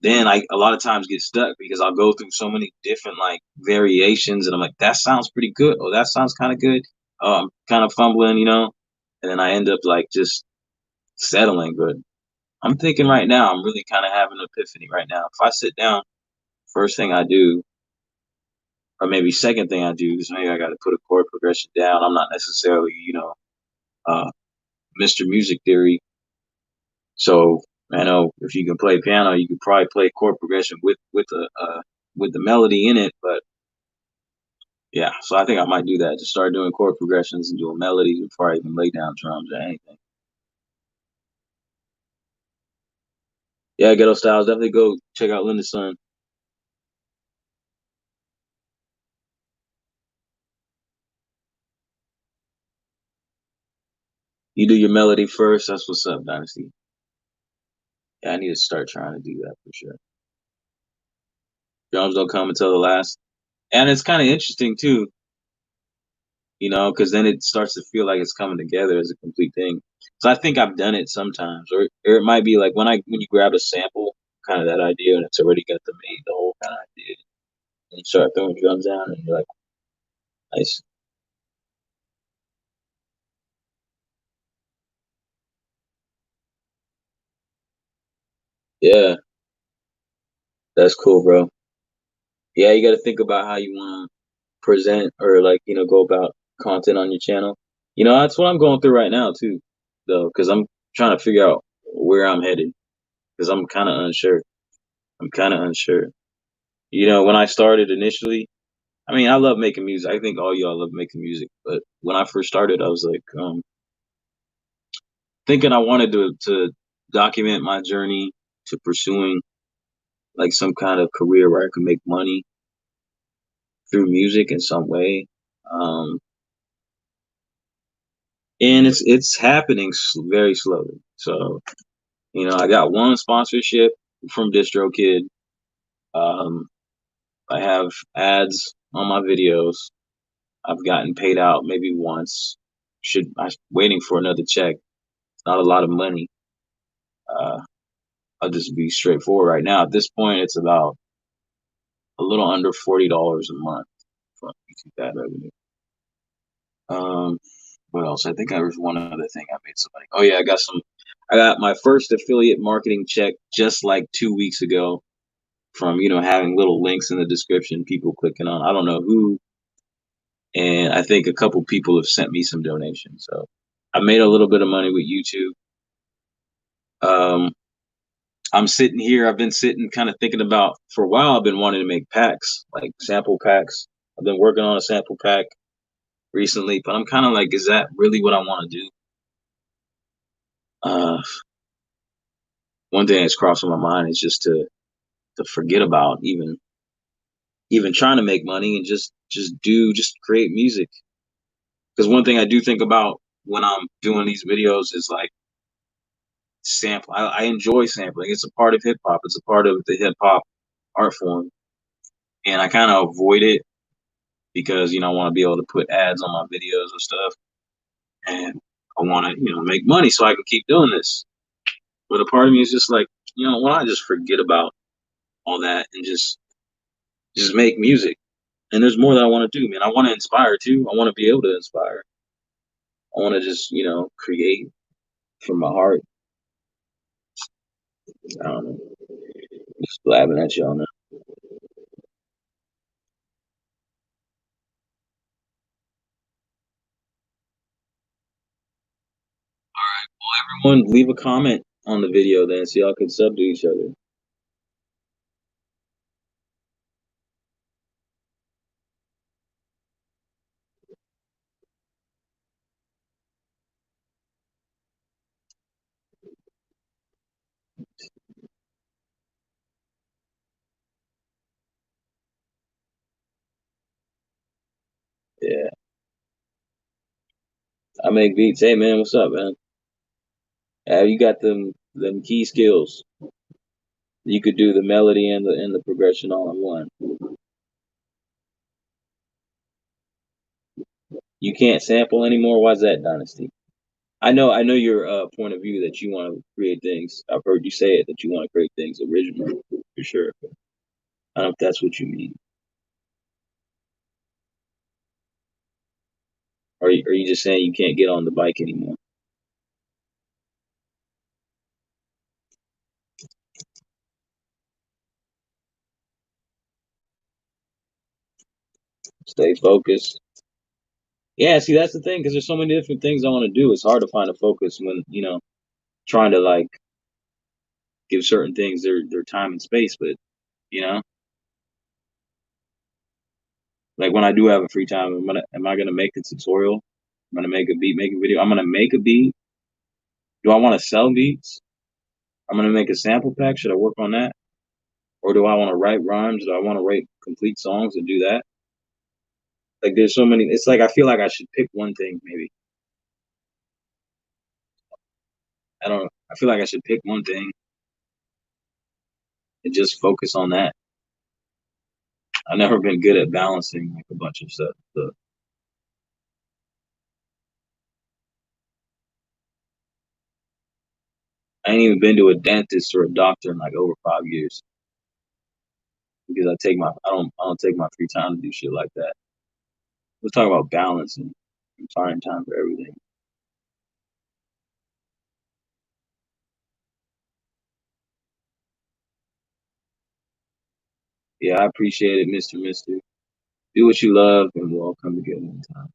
Then I a lot of times get stuck because I'll go through so many different like variations, and I'm like, that sounds pretty good. Oh, that sounds kind of good. Oh, I'm kind of fumbling, you know, and then I end up like just settling. But I'm thinking right now, I'm really kind of having an epiphany right now. If I sit down, first thing I do, or maybe second thing I do, is maybe I got to put a chord progression down. I'm not necessarily, you know, uh, Mr. Music Theory. So I know if you can play piano, you could probably play chord progression with the melody in it. But yeah, so I think I might do that. Just start doing chord progressions and doing melodies before I even lay down drums or anything. Yeah, Ghetto Styles, definitely go check out Linda's Son. You do your melody first. That's what's up, Dynasty. Yeah, I need to start trying to do that for sure. Drums don't come until the last. And it's kind of interesting too, you know, because then it starts to feel like it's coming together as a complete thing. So I think I've done it sometimes, or it might be like when you grab a sample, kind of that idea, and it's already got the whole kind of idea, and you start throwing drums down, and you're like, nice, yeah, that's cool, bro. Yeah, you got to think about how you want to present or like go about content on your channel. You know, that's what I'm going through right now too, though, because I'm trying to figure out where I'm headed because I'm kind of unsure. I'm kind of unsure. You know, when I started initially, I mean, I love making music. I think all y'all love making music. But when I first started, I was like, thinking I wanted to document my journey to pursuing like some kind of career where I could make money through music in some way. Um, and it's happening very slowly. So, you know, I got one sponsorship from DistroKid. Um, I have ads on my videos. I've gotten paid out maybe once. I'm waiting for another check. It's not a lot of money. Uh, I'll just be straightforward right now. At this point, it's about a little under $40 a month from YouTube ad revenue. Um, what else? I think there was one other thing I made some money. Oh yeah, I got my first affiliate marketing check just like 2 weeks ago. from having little links in the description, people clicking on. I don't know who, and I think a couple people have sent me some donations. So I made a little bit of money with YouTube. Um, I'm sitting here. I've been sitting, kind of thinking about for a while. I've been wanting to make packs, like sample packs. I've been working on a sample pack recently, but I'm kind of like, is that really what I want to do? Uh, One thing that's crossing my mind is just to forget about even trying to make money and just create music. Because one thing I do think about when I'm doing these videos is like sample. I enjoy sampling. It's a part of hip hop. It's a part of the hip hop art form, and I kind of avoid it because I want to be able to put ads on my videos and stuff, and I want to make money so I can keep doing this. But a part of me is just like, why not just forget about all that and just make music? And there's more that I want to do, man. I want to inspire too. I want to be able to inspire. I want to just create from my heart. I don't know. Just blabbing at y'all now. Everyone, leave a comment on the video then, so y'all can sub to each other. Yeah, I make beats. Hey man, what's up, man? You got them key skills. You could do the melody and the progression all in one. You can't sample anymore. Why's that, Dynasty? I know your point of view that you want to create things. I've heard you say it that you want to create things original for sure. I don't know if that's what you mean. Or are you just saying you can't get on the bike anymore? Stay focused. Yeah, see, that's the thing, because there's so many different things I want to do. It's hard to find a focus when, trying to like give certain things their time and space. But, you know, like when I do have a free time, am I gonna make a tutorial? I'm gonna make a beat making video. I'm gonna make a beat. Do I want to sell beats? I'm gonna make a sample pack. Should I work on that? Or do I want to write rhymes? Do I want to write complete songs and do that? Like there's so many. It's like I feel like I should pick one thing maybe. I don't know. I feel like I should pick one thing and just focus on that. I've never been good at balancing like a bunch of stuff. So I ain't even been to a dentist or a doctor in like over 5 years because I don't take my free time to do shit like that. Let's talk about balance and finding time for everything. Yeah, I appreciate it, Mister Mister. Do what you love, and we'll all come together in time.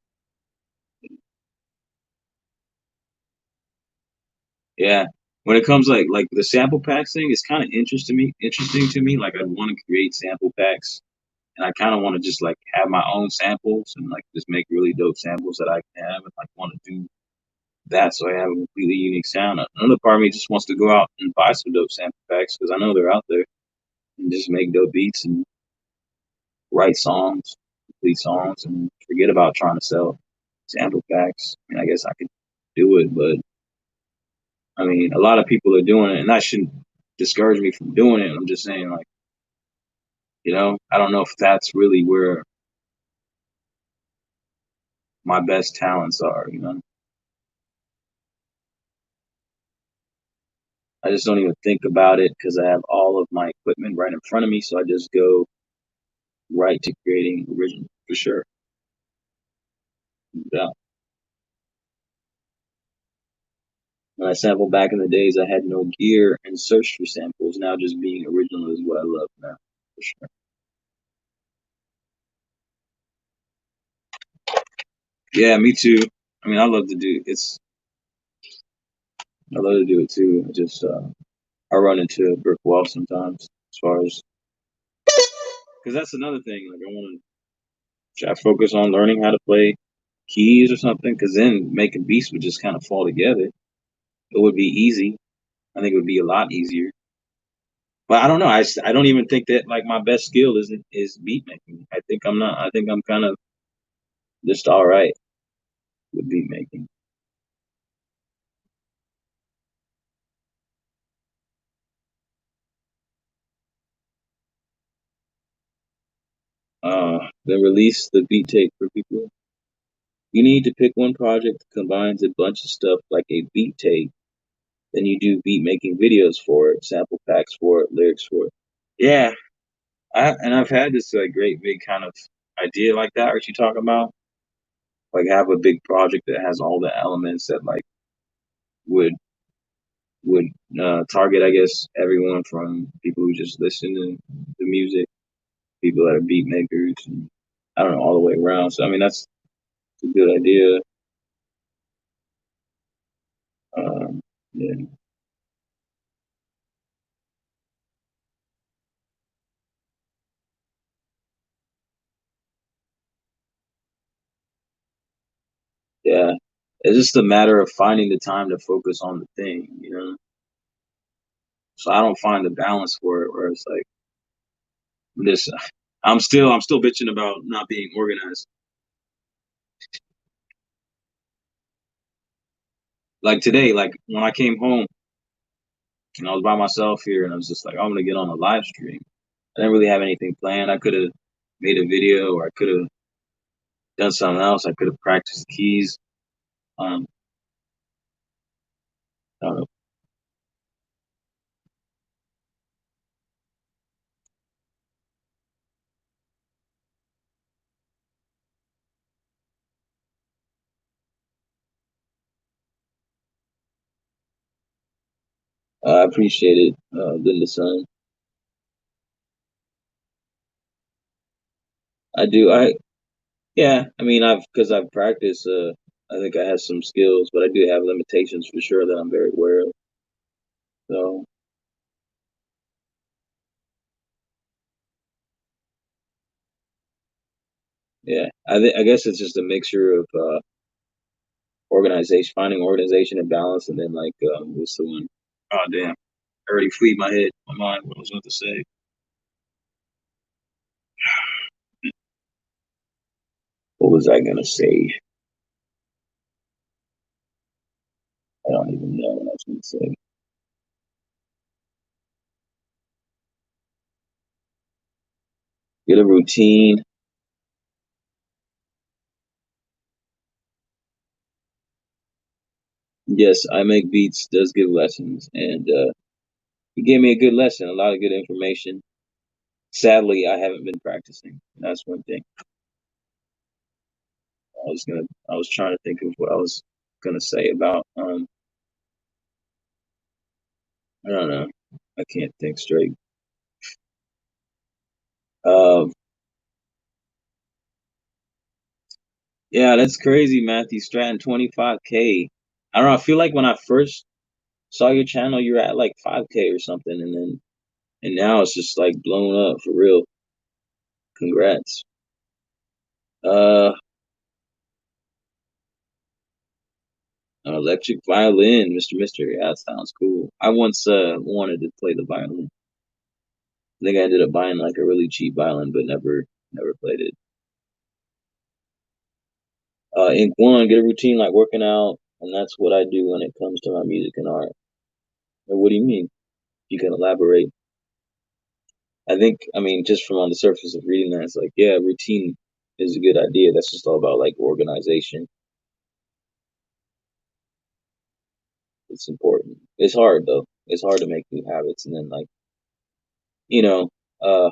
Yeah, when it comes like the sample packs thing, is kind of Interesting to me. Like I want to create sample packs, and I kind of want to just like have my own samples and like just make really dope samples that I can have, and like want to do that so I have a completely unique sound. Another part of me just wants to go out and buy some dope sample packs because I know they're out there and just make dope beats and write songs, complete songs, and forget about trying to sell sample packs. I mean, I guess I could do it, but I mean, a lot of people are doing it, and that shouldn't discourage me from doing it. I'm just saying, like, I don't know if that's really where my best talents are. I just don't even think about it because I have all of my equipment right in front of me, so I just go right to creating original for sure. Yeah. When I sampled back in the days, I had no gear and searched for samples. Now just being original is what I love now. for sure. Yeah, me too. I mean, I love to do it's. I love to do it too. I just I run into a brick wall sometimes as far as because that's another thing. Like I want to try to focus on learning how to play keys or something. Because then making beats would just kind of fall together. It would be easy. I think it would be a lot easier. But I don't know. I don't even think that like my best skill is beat making. I think I'm not. I think I'm kind of just all right with beat making. Then release the beat tape for people. You need to pick one project that combines a bunch of stuff like a beat tape. Then you do beat making videos for it, sample packs for it, lyrics for it. Yeah, I've had this like great big kind of idea like that. What you talking about? Like have a big project that has all the elements that like would would target, I guess, everyone from people who just listen to the music, people that are beat makers, and I don't know all the way around. So I mean that's a good idea. Um, yeah, yeah. It's just a matter of finding the time to focus on the thing, you know. So I don't find the balance for it where it's like this. I'm still bitching about not being organized. Like today, like when I came home and I was by myself here, and I was just like, I'm gonna get on a live stream. I didn't really have anything planned. I could have made a video, or I could have done something else. I could have practiced the keys. Um, I don't know. I appreciate it, Linda Sun. I do. Yeah. I mean, I've practiced. I think I have some skills, but I do have limitations for sure that I'm very aware of. So yeah, I guess it's just a mixture of organization, finding organization and balance, and then like what's the one? Oh damn! I already fleed my head, my mind. What I was about to say. What was I gonna say? I don't even know what I was gonna say. Get a routine. Yes, I make beats. Does give lessons, and he gave me a good lesson, a lot of good information. Sadly, I haven't been practicing. That's one thing. I was trying to think of what I was gonna say about. I don't know. I can't think straight. Um, yeah, that's crazy, Matthew Stratton, 25K. I don't know. I feel like when I first saw your channel, you were at like 5K or something, and now it's just like blown up for real. Congrats. Uh, an electric violin, Mr. Mystery. Yeah, that sounds cool. I once wanted to play the violin. I think I ended up buying like a really cheap violin, but never played it. Ink one, get a routine like working out, and that's what I do when it comes to my music and art. Or what do you mean? You can elaborate. I think, I mean, just from on the surface of reading that, it's like, yeah, routine is a good idea. That's just all about like organization. It's important. It's hard though. It's hard to make new habits, and then like, you know, uh,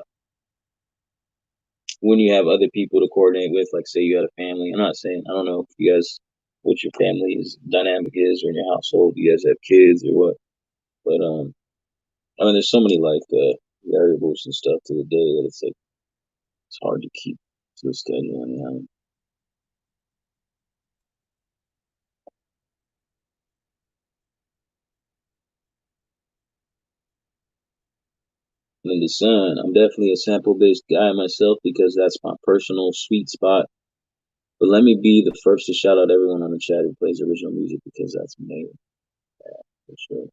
when you have other people to coordinate with, like say you got a family. I'm not saying I don't know if you guys what your family's dynamic is or in your household. You guys have kids or what? But I mean, there's so many like variables and stuff to the day that it's like it's hard to keep to a steady on. In the sun, I'm definitely a sample based guy myself because that's my personal sweet spot. But let me be the first to shout out everyone on the chat who plays original music because that's me, for sure.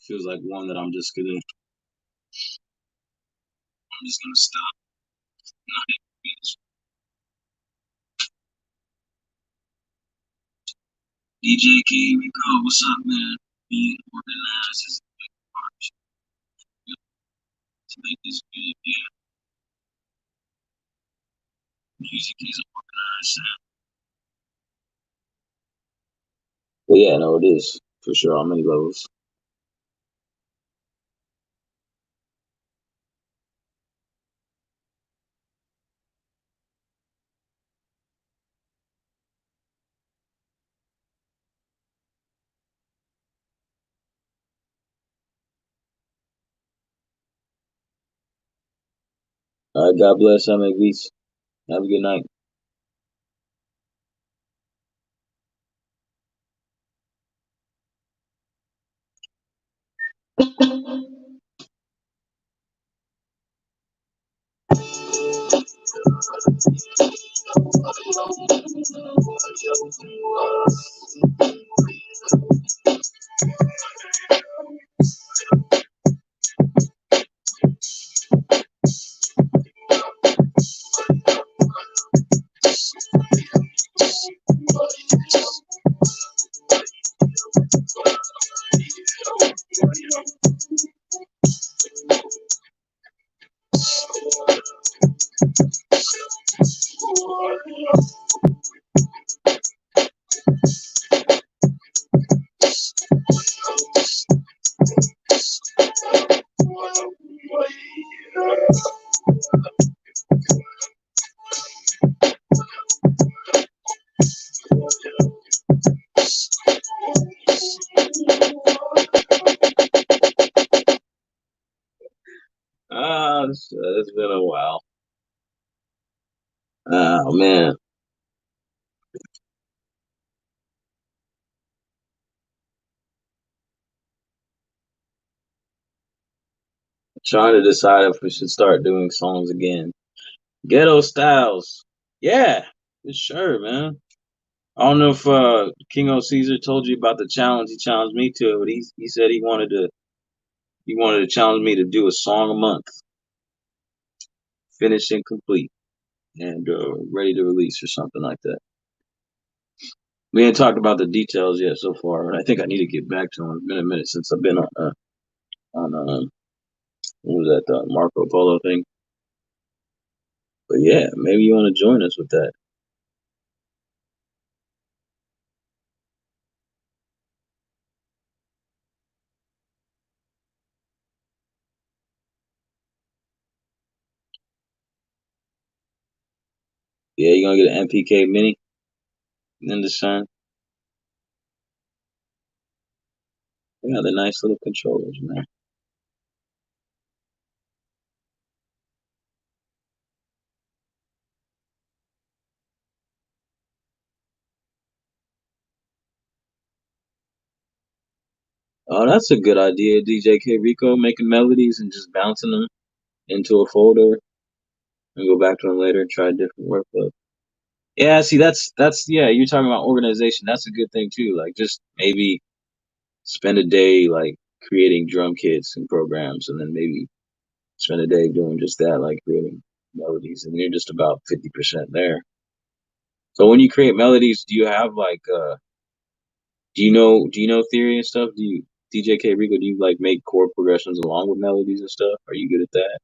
Feels like one that I'm just gonna stop. DJ K, we go. What's up, man? Being organized is a big part to make this good. Yeah, music is an organized sound. But yeah, no, it is for sure on many levels. All right, God bless. I make beats. Have a good night. Ah, it's been a while. Oh man, trying to decide if we should start doing songs again. Ghetto styles. Yeah, for sure, man. I don't know if King O Caesar told you about the challenge. He challenged me to it, but he said he wanted to challenge me to do a song a month, finished and complete, and ready to release or something like that. We ain't talked about the details yet so far, but I think I need to get back to him. It's been a minute since I've been on. on what was that, the Marco Polo thing. But yeah, maybe you want to join us with that. Yeah, you're gonna get an MPK Mini in the sun. They got the nice little controllers, man. Oh, that's a good idea, DJK Rico, making melodies and just bouncing them into a folder and go back to them later and try a different workflow. Yeah, see, that's yeah. You're talking about organization. That's a good thing too. Like, just maybe spend a day like creating drum kits and programs, and then maybe spend a day doing just that, like creating melodies, and you're just about 50% there. So when you create melodies, do you have like do you know theory and stuff? Do you DJK Rico, do you like make chord progressions along with melodies and stuff? Are you good at that?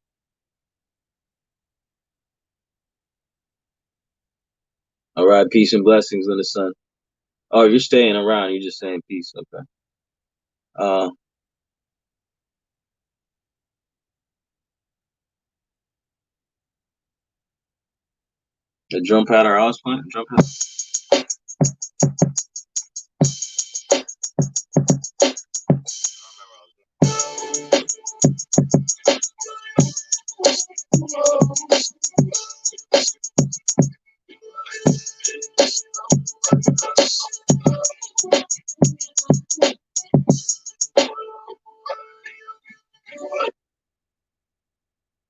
All right, peace and blessings in the sun. Oh, you're staying around. You're just saying peace. Okay. Uh, the drum pattern I was playing. Drum pattern.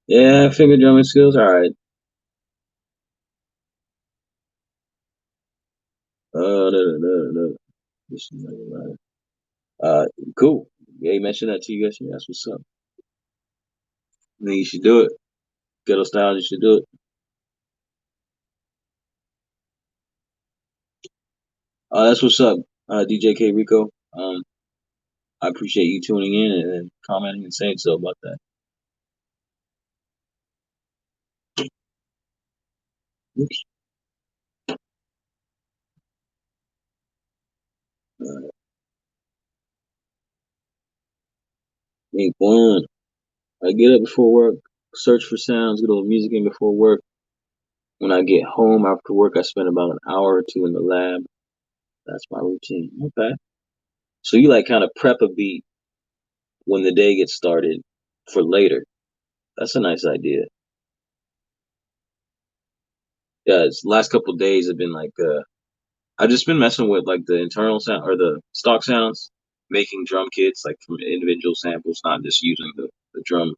Yeah, finger drumming skills. All right. Da, da, da, da. This is like, Uh, cool. Yeah, he mentioned that to you yesterday. That's what's up. I think you should do it. Ghetto style, you should do it. That's what's up, DJK Rico. I appreciate you tuning in and commenting and saying so about that. Oops. Ain't fun. I get up before work, search for sounds, get a little music in before work. When I get home after work, I spend about an hour or two in the lab. That's my routine. Okay. So you like kind of prep a beat when the day gets started for later. That's a nice idea. Yeah, it's last couple of days have been like I've just been messing with like the internal sound or the stock sounds, making drum kits like from individual samples, not just using the drum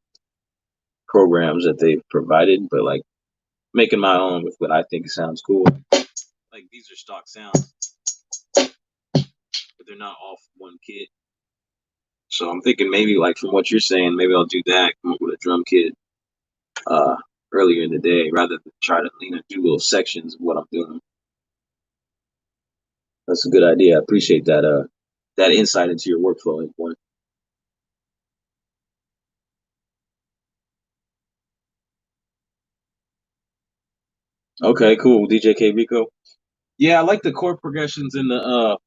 programs that they've provided, but like making my own with what I think sounds cool. Like these are stock sounds, but they're not off one kit. So I'm thinking maybe like from what you're saying, maybe I'll do that, come up with a drum kit uh earlier in the day rather than try to do little sections of what I'm doing. That's a good idea. I appreciate that insight into your workflow point. Okay, cool. DJK Rico. Yeah, I like the chord progressions in the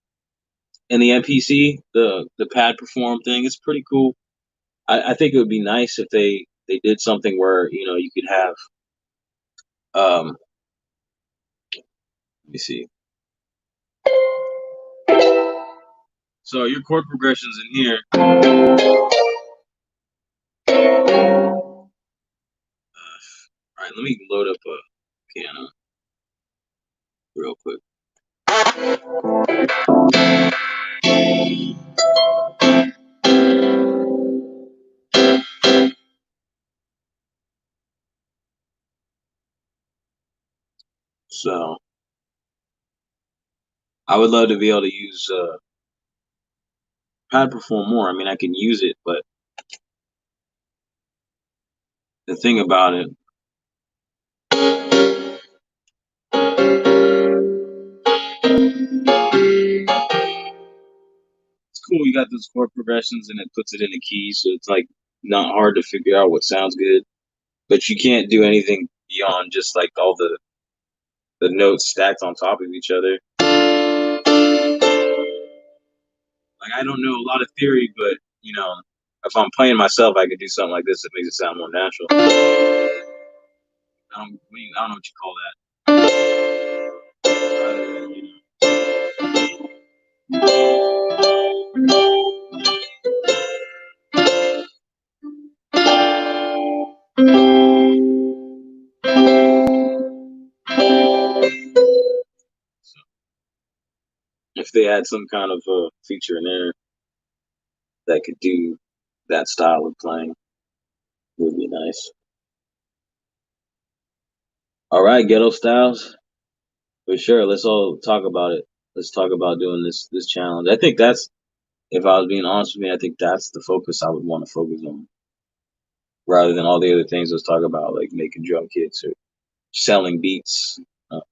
MPC, the pad perform thing. It's pretty cool. I think it would be nice if they did something where you could have let me see. So your chord progressions in here. All right, let me load up a piano real quick. So I would love to be able to use pad perform more. I mean, I can use it, but the thing about it, it's cool. got those chord progressions and it puts it in a key, so it's like not hard to figure out what sounds good. But you can't do anything beyond just like all the notes stacked on top of each other. Like I don't know a lot of theory, but you know, if I'm playing myself, I could do something like this that makes it sound more natural. I don't know what you call that. So if they had some kind of a feature in there that could do that style of playing, it would be nice. All right, Ghetto Styles, for sure. Let's all talk about it. Let's talk about doing this challenge. I think that's, if I was being honest with me, I think that's the focus I would want to focus on, rather than all the other things let's talk about, like making drum kits or selling beats. Uh,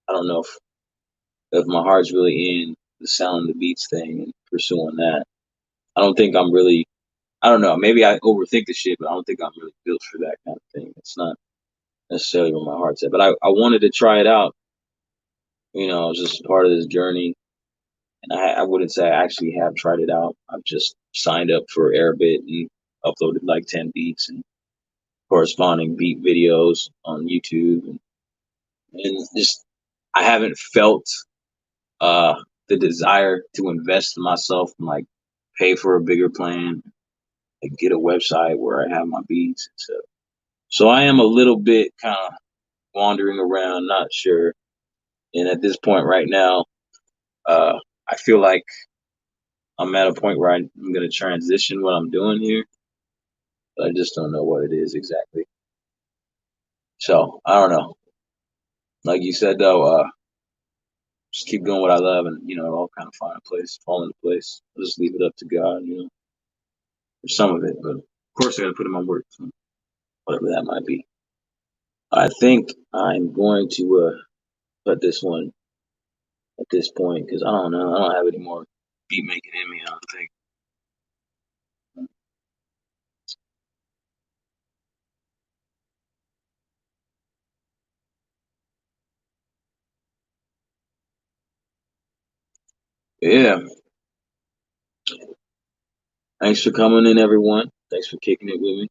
I don't know if my heart's really in the selling the beats thing and pursuing that. I don't think I'm really. I don't know. Maybe I overthink the shit, but I don't think I'm really built for that kind of thing. It's not necessarily where my heart's at. But I wanted to try it out. You know, it's just part of this journey. And I wouldn't say I actually have tried it out. I've just signed up for Airbit and uploaded like 10 beats and corresponding beat videos on YouTube. And just, I haven't felt uh, the desire to invest in myself and like pay for a bigger plan, like get a website where I have my beats and stuff. So I am a little bit kind of wandering around, not sure. And at this point right now, I feel like I'm at a point where I'm going to transition what I'm doing here, but I just don't know what it is exactly. So I don't know. Like you said though, just keep doing what I love, and you know, it'll all kind of fall into place. I'll just leave it up to God, you know, for some of it. But of course, I got to put in my work, so whatever that might be. I think I'm going to cut this one at this point because I don't know. I don't have any more beat making in me. I don't think. Yeah. Thanks for coming in, everyone. Thanks for kicking it with me.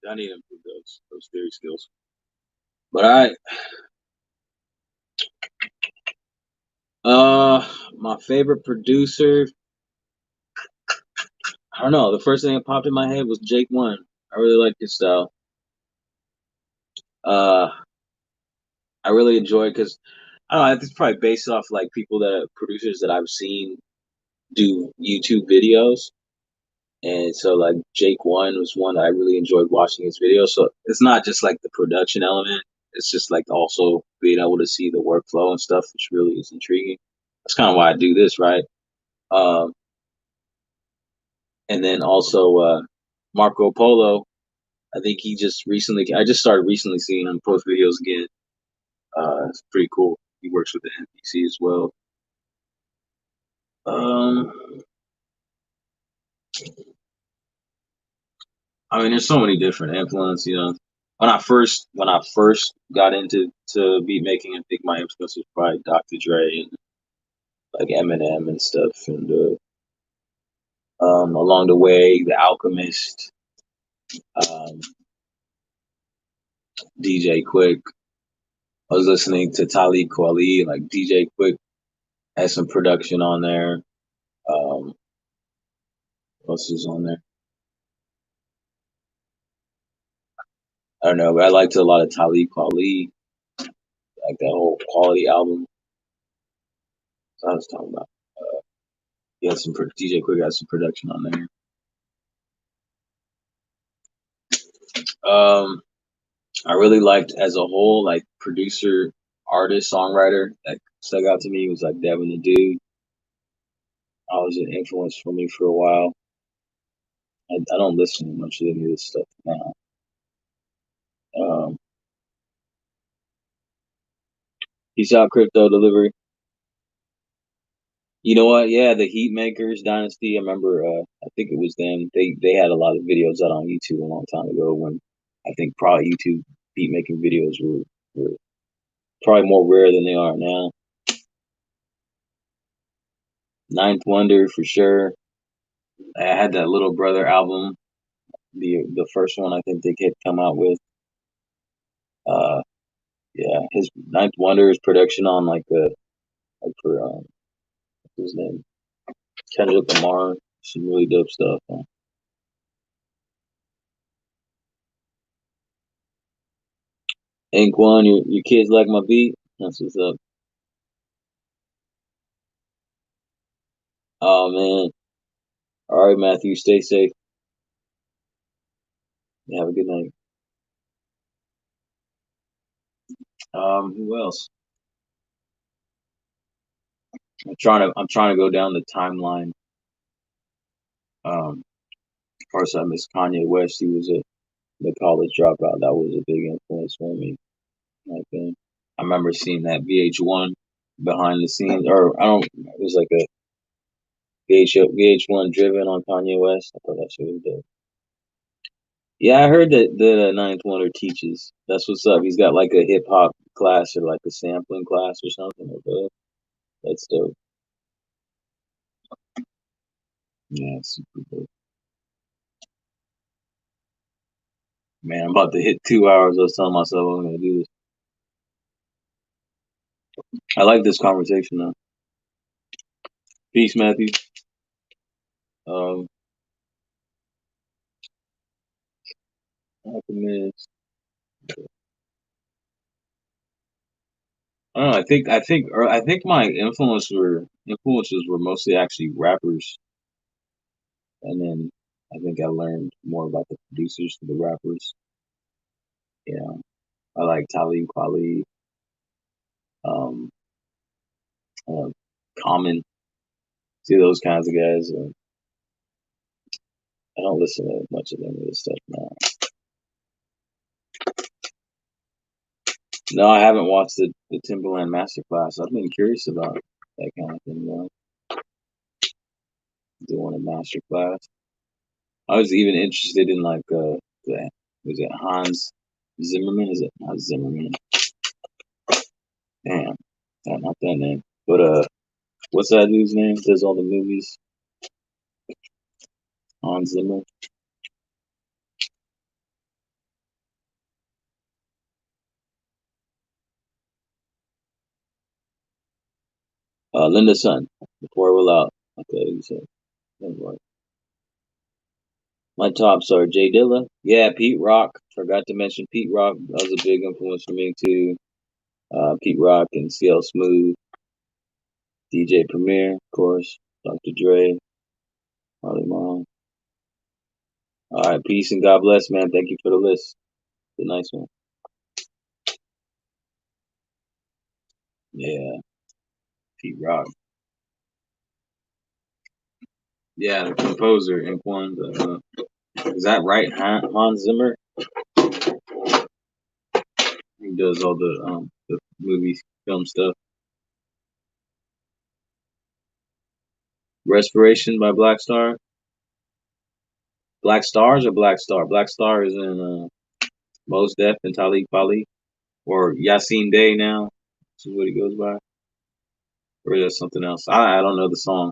I need to improve those theory skills. But my favorite producer, I don't know. The first thing that popped in my head was Jake One. I really like his style. Uh, I really enjoy it because I don't know. It's probably based off like people that producers that I've seen do YouTube videos, and so like Jake One was one that I really enjoyed watching his videos. So it's not just like the production element; it's just like also being able to see the workflow and stuff, which really is intriguing. That's kind of why I do this, right? Um, and then also Marco Polo. I think he just recently. I just started recently seeing him post videos again. It's pretty cool. He works with the MPC as well. Um, I mean, there's so many different influences. You know, when I first got into beat making, I think my influence was probably Dr. Dre like Eminem and stuff, and along the way, The Alchemist, um, DJ Quick. I was listening to Talib Kweli, like DJ Quick had some production on there. What else was on there? I don't know, but I liked a lot of Talib Kweli, like that whole Quality album. So I was talking about. He had some DJ Quick had some production on there. Um, I really liked as a whole, like producer, artist, songwriter that stuck out to me was like Devin the Dude. I was an influence for me for a while. I don't listen to much of any of this stuff now. Um, Peace out, Crypto Delivery. You know what? Yeah, the Heat Makers Dynasty. I remember. I think it was them. They had a lot of videos out on YouTube a long time ago. When I think probably YouTube beat making videos were probably more rare than they are now. Ninth Wonder for sure. I had that Little Brother album, the first one I think they could come out with. Uh, yeah, his Ninth Wonder's production on like for what's his name, Kendrick Lamar, some really dope stuff. Man. Ink One, your kids like my beat. That's what's up. Oh man. All right, Matthew, stay safe. Have a good night. Who else? I'm trying to go down the timeline. Of course, I miss Kanye West. He was the college dropout. That was a big influence for me. I think I remember seeing that VH1 behind the scenes, or I don't. It was like a VH1 driven on Kanye West. I thought that shit was dope. Yeah, I heard that the Ninth Wonder teaches. That's what's up. He's got like a hip hop class or like a sampling class or something. That's dope. Yeah, super dope. Man, I'm about to hit 2 hours. I was telling myself I'm gonna do this. I like this conversation though. Peace, Matthew. Um, Alchemist. I don't know. I think my influences were mostly actually rappers, and then I think I learned more about the producers for the rappers. Yeah, I like Talib Kweli, um, uh, Common, see those kinds of guys. I don't listen to much of any of this stuff now. No, I haven't watched the Timberland Masterclass. I've been curious about that kind of thing. Doing a masterclass. I was even interested in like the was it Hans Zimmerman? Is it Hans Zimmerman? Damn, not that name. But what's that dude's name? Does all the movies? Hans Zimmer. Linda Sun. Before we're out. Okay, you said. My tops are Jay Dilla. Yeah, Pete Rock. Forgot to mention Pete Rock. That was a big influence for me too. Pete Rock and CL Smooth, DJ Premier, of course, Dr. Dre, Harley Mom. All right, peace and God bless, man. Thank you for the list. It's a nice one. Yeah, Pete Rock. Yeah, the composer, Ink One. Is that right? Hans Zimmer. He does all the movie film stuff. Respiration by Black Star. Black Stars or Black Star? Black Star is in Mos Def and Talib Kweli, or Yasin Day now. This is what he goes by. or is that something else? I don't know the song,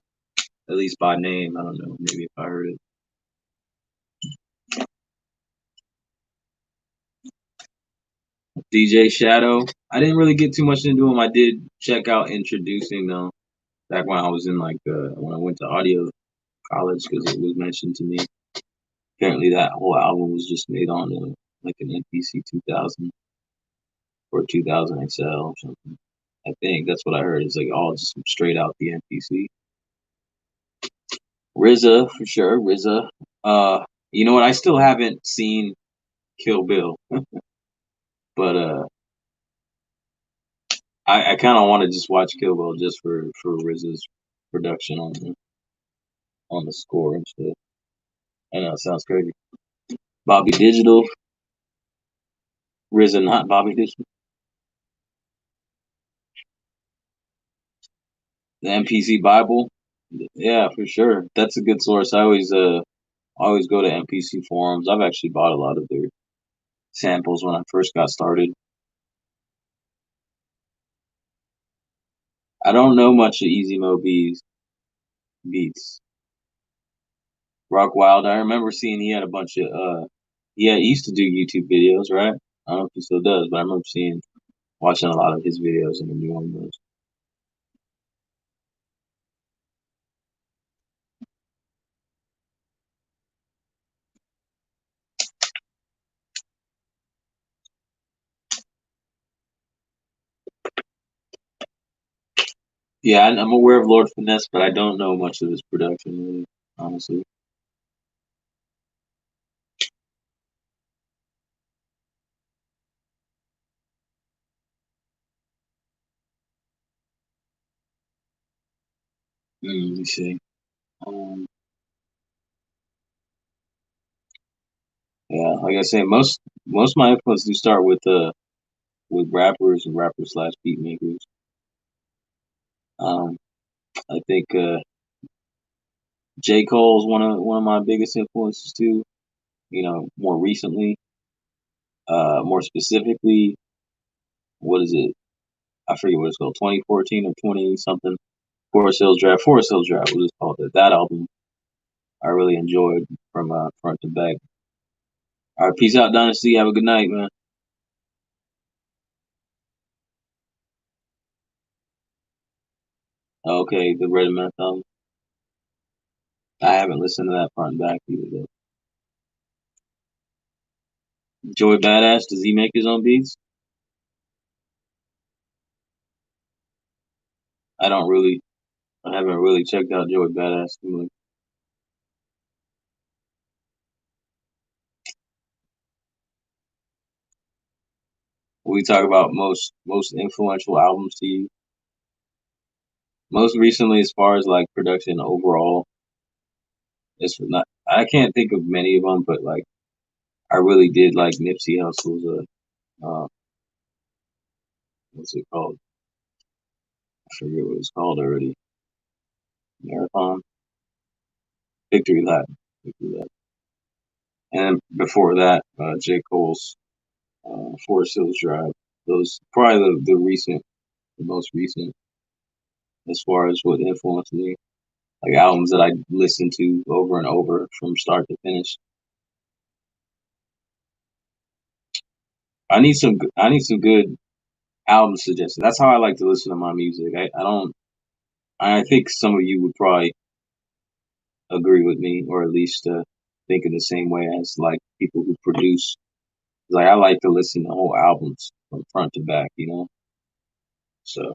at least by name. I don't know. Maybe if I heard it. DJ Shadow. I didn't really get too much into him. I did check out Introducing though, back when I was in like when I went to audio college because it was mentioned to me. Apparently, that whole album was just made on like an MPC 2000 or 2000 XL or something. I think that's what I heard. It's like all just straight out the MPC. RZA for sure. RZA. You know what? I still haven't seen Kill Bill, but I kind of want to just watch Kill Bill just for RZA's production on the score and stuff. I know it sounds crazy. Bobby Digital, RZA, not Bobby Digital. The MPC Bible, yeah, for sure. That's a good source. I always go to MPC forums. I've actually bought a lot of their samples when I first got started. I don't know much of Easy Mo B's beats. Rock Wild, I remember seeing he had a bunch of he used to do YouTube videos, right? I don't know if he still does, but I remember watching a lot of his videos and enjoying those. Yeah, I'm aware of Lord Finesse, but I don't know much of his production, really, honestly. Let me see. Um, yeah, like I say, most of my influence do start with rappers and rappers slash beat makers. Um, I think J. Cole's one of my biggest influences too. You know, more recently, more specifically, what is it? I forget what it's called, 2014 or 20 something. Forest Hills Drive. Forest Hills Drive was it called. That album I really enjoyed from front to back. All right, peace out, Dynasty. Have a good night, man. Okay, the Red and Meth album. I haven't listened to that front and back either. Though. Joey Badass, does he make his own beats? I don't really. I haven't really checked out Joey Badass too much. We talk about most influential albums to you. Most recently, as far as like production overall, it's not. I can't think of many of them, but like I really did like Nipsey Hussle's. What's it called? I forget what it's called already. Marathon, Victory Lap, Victory Lap. And before that, J. Cole's Forest Hills Drive. Those probably the most recent as far as what influenced me. Like albums that I listened to over and over from start to finish. I need some good album suggestions. That's how I like to listen to my music. I don't. I think some of you would probably agree with me, or at least think in the same way as like people who produce. Like I like to listen to whole albums from front to back, you know. So.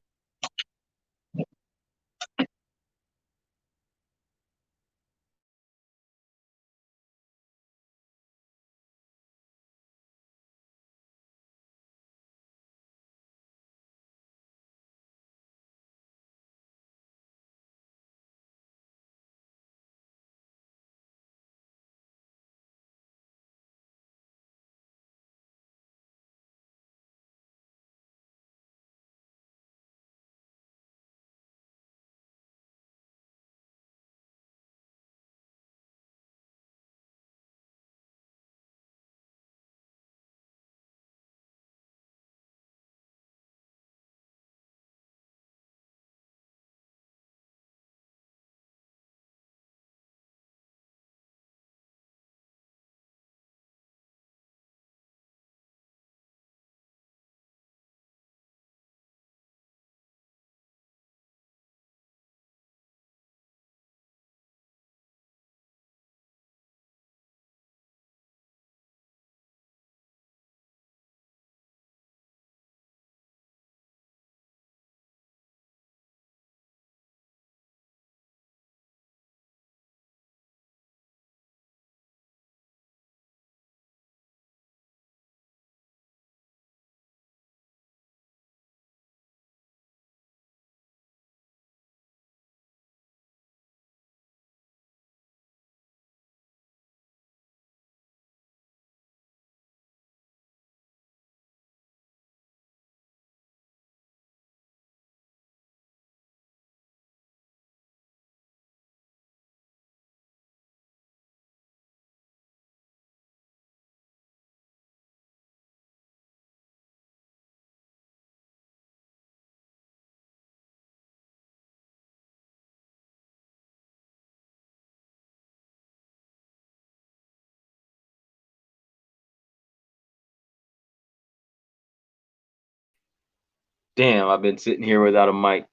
Damn, I've been sitting here without a mic.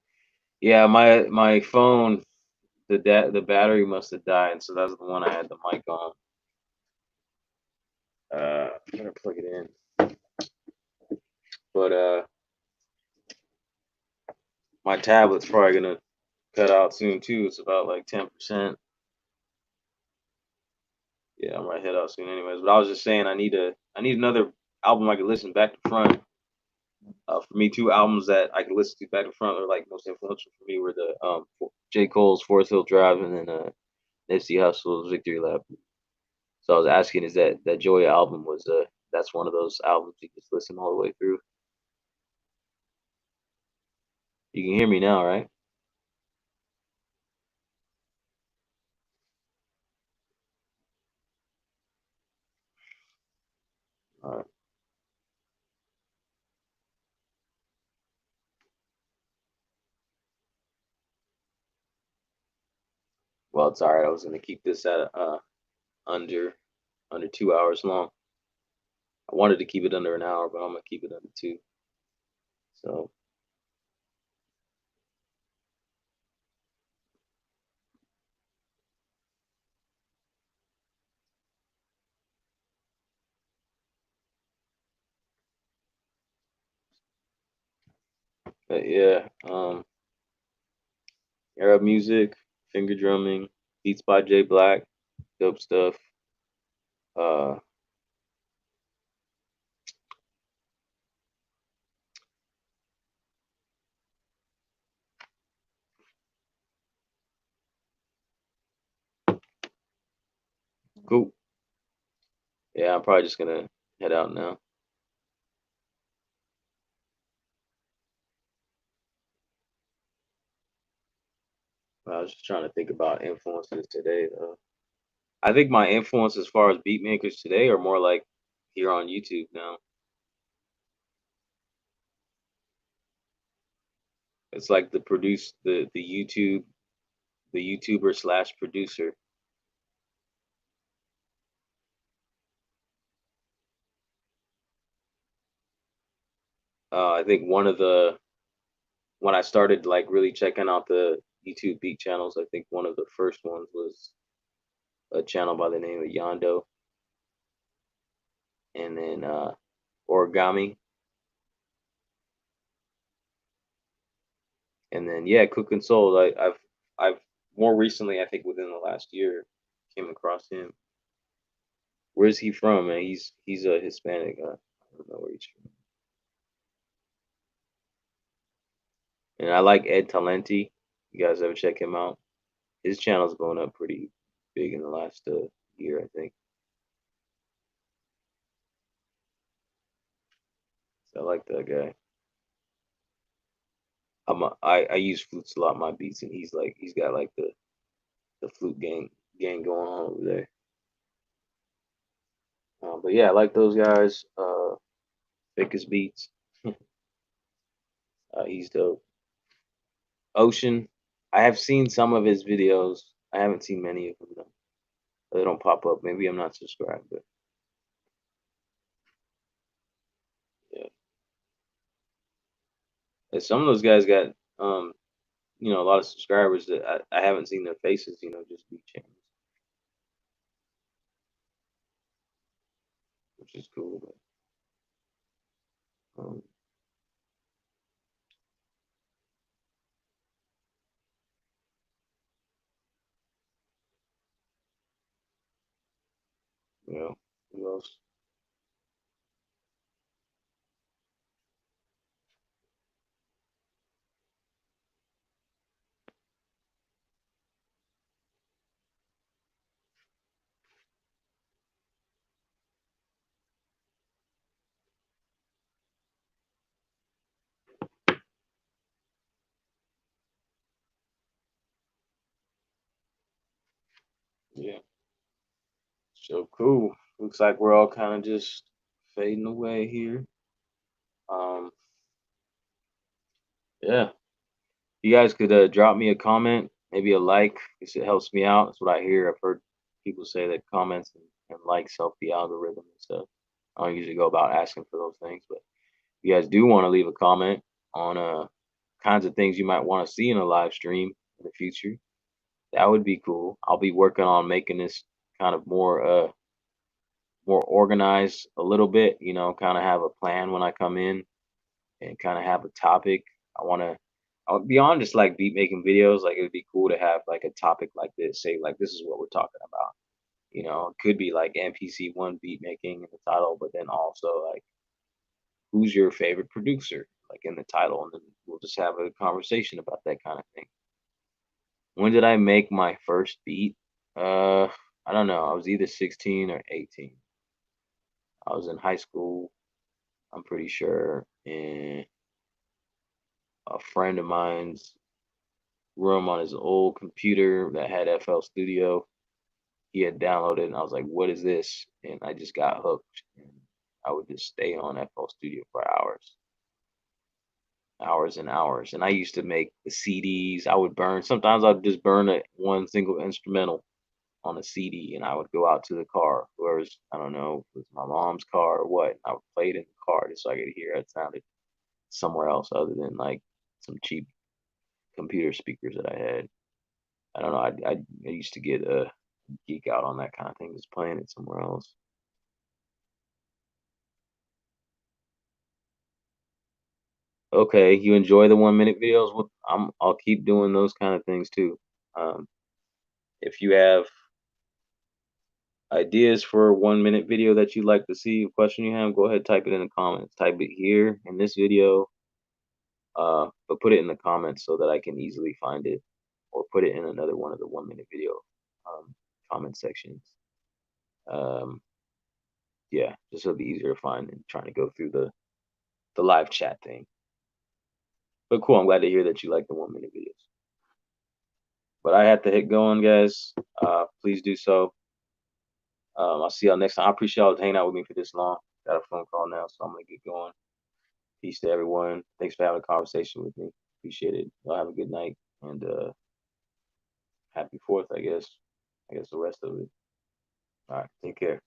Yeah, my phone, the battery must have died, so that's the one I had the mic on. I'm gonna plug it in, but my tablet's probably gonna cut out soon too. It's about like 10%. Yeah, I might head out soon anyways. But I was just saying I need another album I could listen back to front. For me, two albums that I could listen to back to front are like most influential for me were the J. Cole's Forest Hill Drive and then Nipsey Hussle's Victory Lap. So I was asking, is that Joy album was that's one of those albums you just listen all the way through. You can hear me now, right? All right. Well, it's all right. I was gonna keep this at under under 2 hours long. I wanted to keep it under an hour, but I'm gonna keep it under two. So, but yeah, Arab music, finger drumming, beats by J Black, dope stuff. Uh, cool. Yeah, I'm probably just gonna head out now. I was just trying to think about influences today, though. I think my influence as far as beat makers today are more like here on YouTube now. It's like the YouTuber slash producer. I think one of the when I started like really checking out the YouTube beat channels, I think one of the first ones was a channel by the name of Yondo, and then Origami, and then yeah, Cook and Soul. I've more recently, I think within the last year, came across him. Where's he from, man? He's a Hispanic. I don't know where he's from. And I like Ed Talenti. You guys ever check him out? His channel's going up pretty big in the last year, I think. So I like that guy. I use flutes a lot in my beats, and he's got like the flute gang going on over there. But yeah, I like those guys. Thickest beats. He's dope. Ocean. I have seen some of his videos. I haven't seen many of them though. They don't pop up. Maybe I'm not subscribed, but yeah. And some of those guys got a lot of subscribers that I haven't seen their faces. Just beat channels, which is cool. But you know, who else? Yeah. So cool. Looks like we're all kind of just fading away here. Um, yeah. You guys could drop me a comment, maybe a like, because it helps me out. That's what I hear. I've heard people say that comments and likes help the algorithm and stuff. I don't usually go about asking for those things, but if you guys do want to leave a comment, on kinds of things you might want to see in a live stream in the future. That would be cool. I'll be working on making this kind of more organized a little bit, you know, kind of have a plan when I come in and kind of have a topic. I want to beyond just like beat making videos, like it would be cool to have like a topic like this, say like this is what we're talking about. You know, it could be like MPC one beat making in the title, but then also like who's your favorite producer, like in the title, and then we'll just have a conversation about that kind of thing. When did I make my first beat? I don't know. I was either 16 or 18. I was in high school, I'm pretty sure, and a friend of mine's room on his old computer that had FL Studio. He had downloaded, and I was like, "What is this?" And I just got hooked. And I would just stay on FL Studio for hours, hours and hours. And I used to make the CDs. I would burn. Sometimes I'd just burn one single instrumental on a CD, and I would go out to the car, whoever's I don't know, if it was my mom's car or what. And I would play it in the car just so I could hear how it sounded somewhere else other than like some cheap computer speakers that I had. I don't know. I used to get a geek out on that kind of thing, just playing it somewhere else. Okay, you enjoy the 1 minute videos? Well, I'll keep doing those kind of things too. Um, if you have ideas for a 1 minute video that you'd like to see, a question you have, go ahead, type it in the comments. Type it here in this video, but put it in the comments so that I can easily find it, or put it in another one of the 1 minute video um, comment sections. Um, yeah, just so it'll be easier to find than trying to go through the live chat thing. But cool, I'm glad to hear that you like the 1 minute videos. But I have to hit going, guys. Please do so. I'll see y'all next time. I appreciate y'all hanging out with me for this long. Got a phone call now, so I'm gonna get going. Peace to everyone. Thanks for having a conversation with me. Appreciate it. Y'all have a good night and happy 4th, I guess. I guess the rest of it. All right, take care.